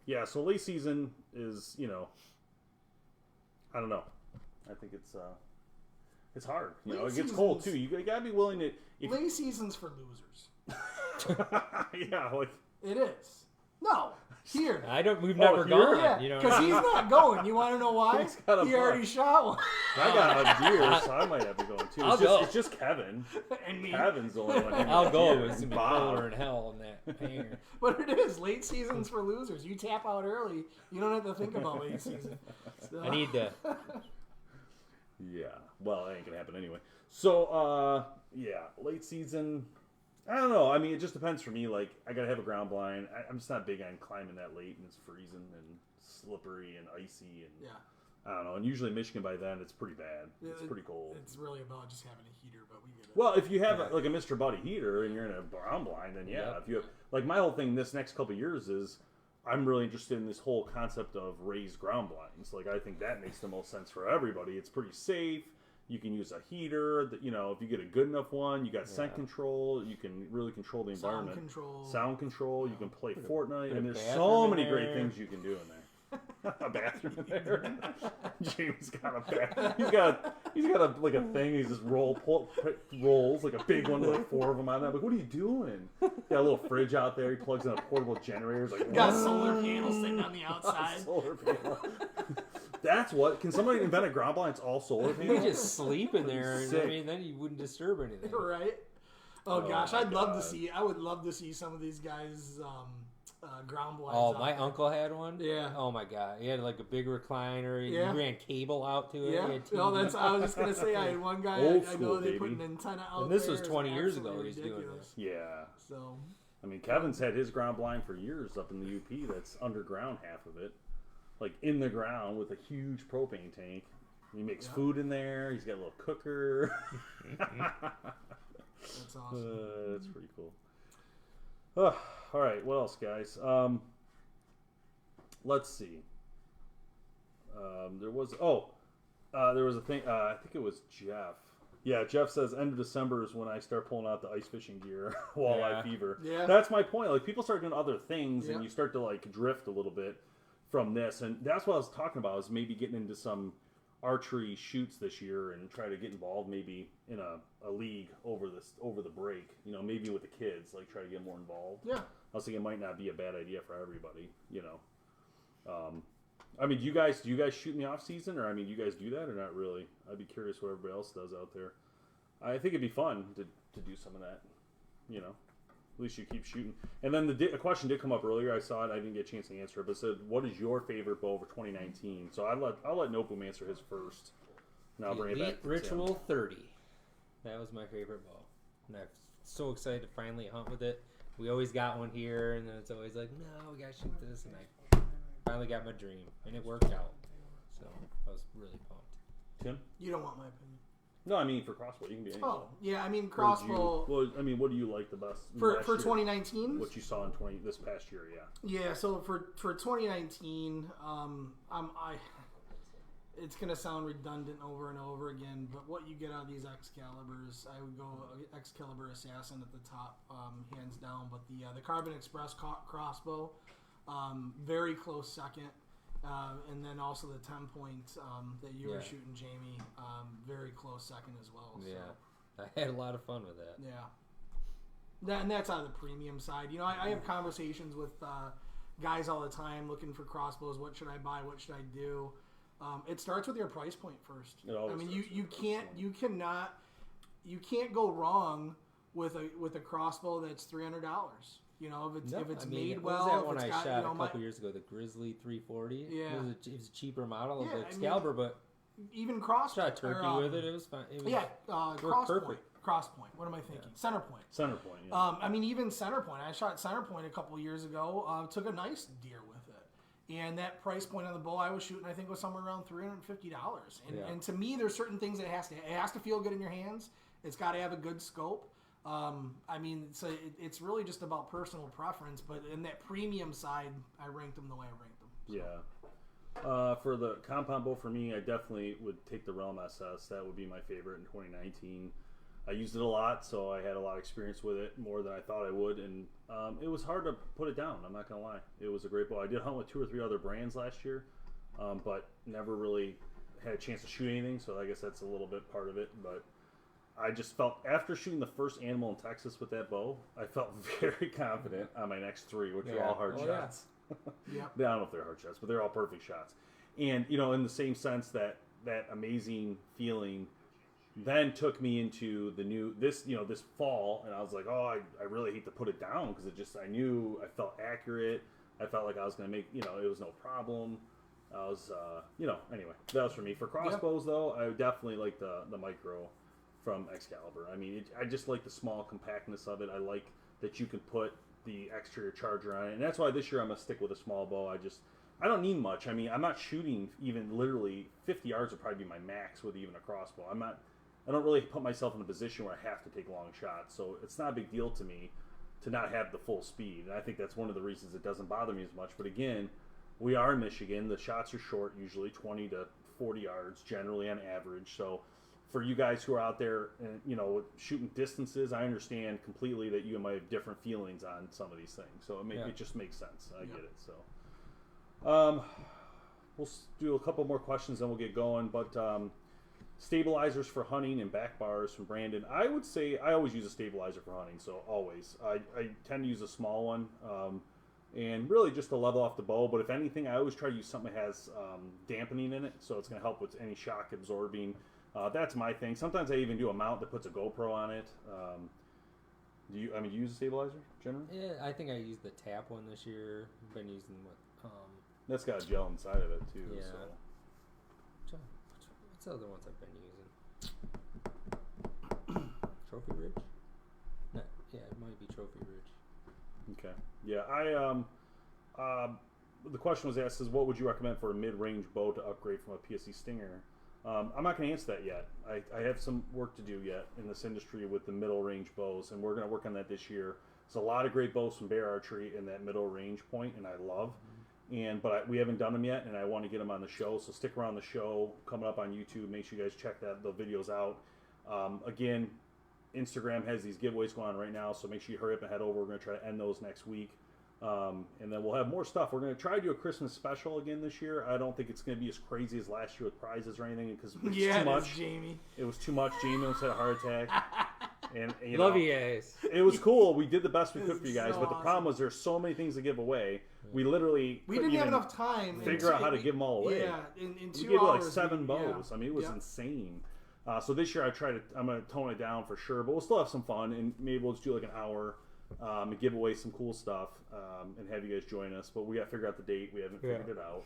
Speaker 1: Yeah, so late season is, I don't know. I think it's hard. It gets cold too. You gotta be willing to.
Speaker 2: Late season's for losers.
Speaker 1: Yeah, like
Speaker 2: it is. No, here.
Speaker 3: We've never
Speaker 1: here?
Speaker 3: gone.
Speaker 2: Yeah, because he's not going. You want to know why?
Speaker 1: He's got a
Speaker 2: He already
Speaker 1: buck.
Speaker 2: shot one.
Speaker 1: I got a deer, so I might have to go too.
Speaker 3: I'll go.
Speaker 1: It's just Kevin.
Speaker 2: And me.
Speaker 1: Kevin's the only one.
Speaker 3: I'll go.
Speaker 1: Deer.
Speaker 3: It's gonna be
Speaker 1: Bob.
Speaker 3: colder in hell in that hangar.
Speaker 2: But it is. Late season's for losers. You tap out early. You don't have to think about late season. So.
Speaker 3: I need to.
Speaker 1: Yeah. Well, that ain't gonna happen anyway. So, late season. I don't know. I mean, it just depends for me. Like, I gotta have a ground blind. I'm just not big on climbing that late, and it's freezing and slippery and icy, and I don't know. And usually Michigan by then it's pretty bad. It's pretty cold.
Speaker 2: It's really about just having a heater, but we get it.
Speaker 1: Well, if you have like a Mr. Buddy heater and you're in a ground blind, then yeah. If you have, like, my whole thing this next couple of years is I'm really interested in this whole concept of raised ground blinds. Like, I think that makes the most sense for everybody. It's pretty safe. You can use a heater. That, if you get a good enough one, you got scent control. You can really control the environment. Sound control. You can play Fortnite. I mean, there's so many great things you can do in there. A bathroom in there. Jamie's got a bathroom. He's got like a thing. He just rolls like a big one with like 4 of them on there. I'm like, what are you doing? Got a little fridge out there. He plugs in a portable generator. He's like,
Speaker 2: got solar panels sitting on the outside.
Speaker 1: Solar panel. That's what. Can somebody invent a ground blind? It's all solar panels.
Speaker 3: You just sleep in there. And, I mean, then you wouldn't disturb anything.
Speaker 2: Right. Oh gosh, I would love to see some of these guys. Ground blinds.
Speaker 3: Oh, my uncle had one.
Speaker 2: Yeah.
Speaker 3: Oh my god, he had like a big recliner. He ran cable out to it.
Speaker 2: Yeah. No, I was just gonna say I had one guy. I know they put an antenna out.
Speaker 3: And this
Speaker 2: there.
Speaker 3: was 20 years ago. He's doing this.
Speaker 1: Yeah.
Speaker 2: So.
Speaker 1: I mean, Kevin's had his ground blind for years up in the UP. That's underground, half of it, like in the ground with a huge propane tank. He makes food in there. He's got a little cooker.
Speaker 2: That's awesome.
Speaker 1: That's pretty cool. All right, what else, guys? Let's see. There was a thing. I think it was Jeff. Yeah, Jeff says end of December is when I start pulling out the ice fishing gear, walleye fever.
Speaker 2: Yeah,
Speaker 1: that's my point. Like people start doing other things, and you start to like drift a little bit from this, and that's what I was talking about. Is maybe getting into some archery shoots this year and try to get involved maybe in a league over the break. Maybe with the kids, like try to get more involved.
Speaker 2: Yeah.
Speaker 1: I was thinking it might not be a bad idea for everybody. I mean, do you guys shoot in the off season, or you guys do that or not really? I'd be curious what everybody else does out there. I think it'd be fun to do some of that. At least you keep shooting. And then a question did come up earlier. I saw it. I didn't get a chance to answer it, but it said, "What is your favorite bow for 2019?" So I'll let Noteboom answer his first, and I'll bring it back to
Speaker 3: Ritual
Speaker 1: Tim.
Speaker 3: 30. That was my favorite bow, and I'm so excited to finally hunt with it. We always got one here, and then it's always like, no, we gotta shoot this, and I finally got my dream, and it worked out. So I was really pumped.
Speaker 1: Tim,
Speaker 2: you don't want my opinion.
Speaker 1: No, for Crossbow, you can be anything.
Speaker 2: Oh, yeah, Crossbow.
Speaker 1: What do you like the best
Speaker 2: for 2019?
Speaker 1: What you saw in this past year, yeah.
Speaker 2: Yeah, so for 2019, it's gonna sound redundant over and over again, but what you get out of these Excaliburs, I would go Excalibur Assassin at the top, hands down. But the Carbon Express Crossbow, very close second. And then also the 10-point that you were shooting, Jamie, very close second as well. So.
Speaker 3: Yeah, I had a lot of fun with that.
Speaker 2: Yeah, and that's out of the premium side. I have conversations with guys all the time looking for crossbows. What should I buy? What should I do? It starts with your price point first. You can't go wrong with a crossbow that's $300. If it's made well.
Speaker 3: What was that one I shot a couple years ago? The Grizzly 340.
Speaker 2: Yeah,
Speaker 3: it was a cheaper model of the Excalibur, but
Speaker 2: even Crossbow.
Speaker 3: Shot turkey with it. It was fine.
Speaker 2: Crosspoint. Crosspoint. What am I thinking? Yeah. Centerpoint.
Speaker 1: Yeah.
Speaker 2: Even Centerpoint. I shot Centerpoint a couple years ago. Took a nice deer with it, and that price point on the bow I was shooting, I think, was somewhere around $350. And to me, there's certain things that it has to feel good in your hands. It's got to have a good scope. So it's really just about personal preference, but in that premium side, I ranked them the way I ranked them. So.
Speaker 1: Yeah. For the compound bow, for me, I definitely would take the Realm SS. That would be my favorite in 2019. I used it a lot, so I had a lot of experience with it, more than I thought I would, and it was hard to put it down. I'm not gonna lie. It was a great bow. I did hunt with 2 or 3 other brands last year, but never really had a chance to shoot anything. So I guess that's a little bit part of it, but. I just felt, after shooting the first animal in Texas with that bow, I felt very confident on my next 3, which are all hard shots.
Speaker 2: Yeah.
Speaker 1: I don't know if they're hard shots, but they're all perfect shots. And, in the same sense that amazing feeling then took me into this fall, and I was like, oh, I really hate to put it down, because I knew I felt accurate. I felt like I was going to make, it was no problem. I was, anyway, that was for me. For crossbows, though, I definitely like the micro from Excalibur. I just like the small compactness of it. I like that you can put the exterior charger on it, and that's why this year I'm gonna stick with a small bow. I don't need much. I'm not shooting even literally 50 yards would probably be my max with even a crossbow. I don't really put myself in a position where I have to take long shots, so it's not a big deal to me to not have the full speed. And I think that's one of the reasons it doesn't bother me as much. But again, we are in Michigan. The shots are short, usually 20 to 40 yards, generally on average. So for you guys who are out there and, you know, shooting distances, I understand completely that you might have different feelings on some of these things. So it just makes sense. I get it. So we'll do a couple more questions, then we'll get going. But stabilizers for hunting and back bars from Brandon. I would say I always use a stabilizer for hunting, so always. I tend to use a small one, and really just to level off the bow. But if anything, I always try to use something that has dampening in it, so it's going to help with any shock absorbing. That's my thing. Sometimes I even do a mount that puts a GoPro on it. Do you use a stabilizer generally?
Speaker 3: Yeah, I think I used the tap one this year. I've been using
Speaker 1: That's got a gel inside of it too.
Speaker 3: Yeah.
Speaker 1: So.
Speaker 3: What's the other ones I've been using? Trophy Ridge? No, yeah, it might be Trophy Ridge.
Speaker 1: Okay. Yeah, the question was asked is what would you recommend for a mid-range bow to upgrade from a PSE Stinger? I'm not going to answer that yet. I have some work to do yet in this industry with the middle range bows, and we're going to work on that this year. There's a lot of great bows from Bear Archery in that middle range point, and I love. But we haven't done them yet, and I want to get them on the show. So stick around the show coming up on YouTube. Make sure you guys check the videos out. Again, Instagram has these giveaways going on right now, so make sure you hurry up and head over. We're going to try to end those next week. And then we'll have more stuff. We're going to try to do a Christmas special again this year. I don't think it's going to be as crazy as last year with prizes or anything because it was too much.
Speaker 2: Jamie.
Speaker 1: It was too much. Jamie almost had a heart attack. And
Speaker 3: Love you guys.
Speaker 1: It was cool. We did the best we could for you guys,
Speaker 2: so
Speaker 1: but the problem was there's so many things to give away. We literally
Speaker 2: didn't have enough time
Speaker 1: figure out how to give them all away.
Speaker 2: Yeah, in 2
Speaker 1: we gave
Speaker 2: hours.
Speaker 1: Like 7 bows. I mean, it was insane. So this year I'm going to tone it down for sure, but we'll still have some fun, and maybe we'll just do like an hour and give away some cool stuff and have you guys join us. But we got to figure out the date. We haven't figured it out.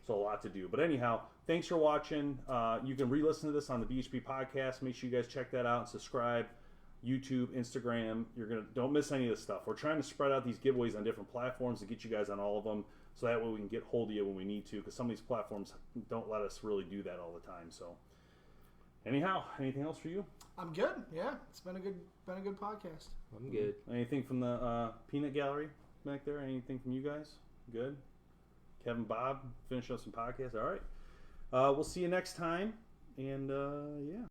Speaker 1: So a lot to do. But anyhow, thanks for watching. You can re-listen to this on the BHP podcast. Make sure you guys check that out and subscribe. YouTube, Instagram. Don't miss any of this stuff. We're trying to spread out these giveaways on different platforms to get you guys on all of them, so that way we can get hold of you when we need to. Because some of these platforms don't let us really do that all the time. So, anyhow, anything else for you?
Speaker 2: I'm good. Yeah, it's been a good podcast.
Speaker 3: I'm good.
Speaker 1: Anything from the peanut gallery back there? Anything from you guys? Good. Kevin, Bob, finish up some podcasts. All right. We'll see you next time. And yeah.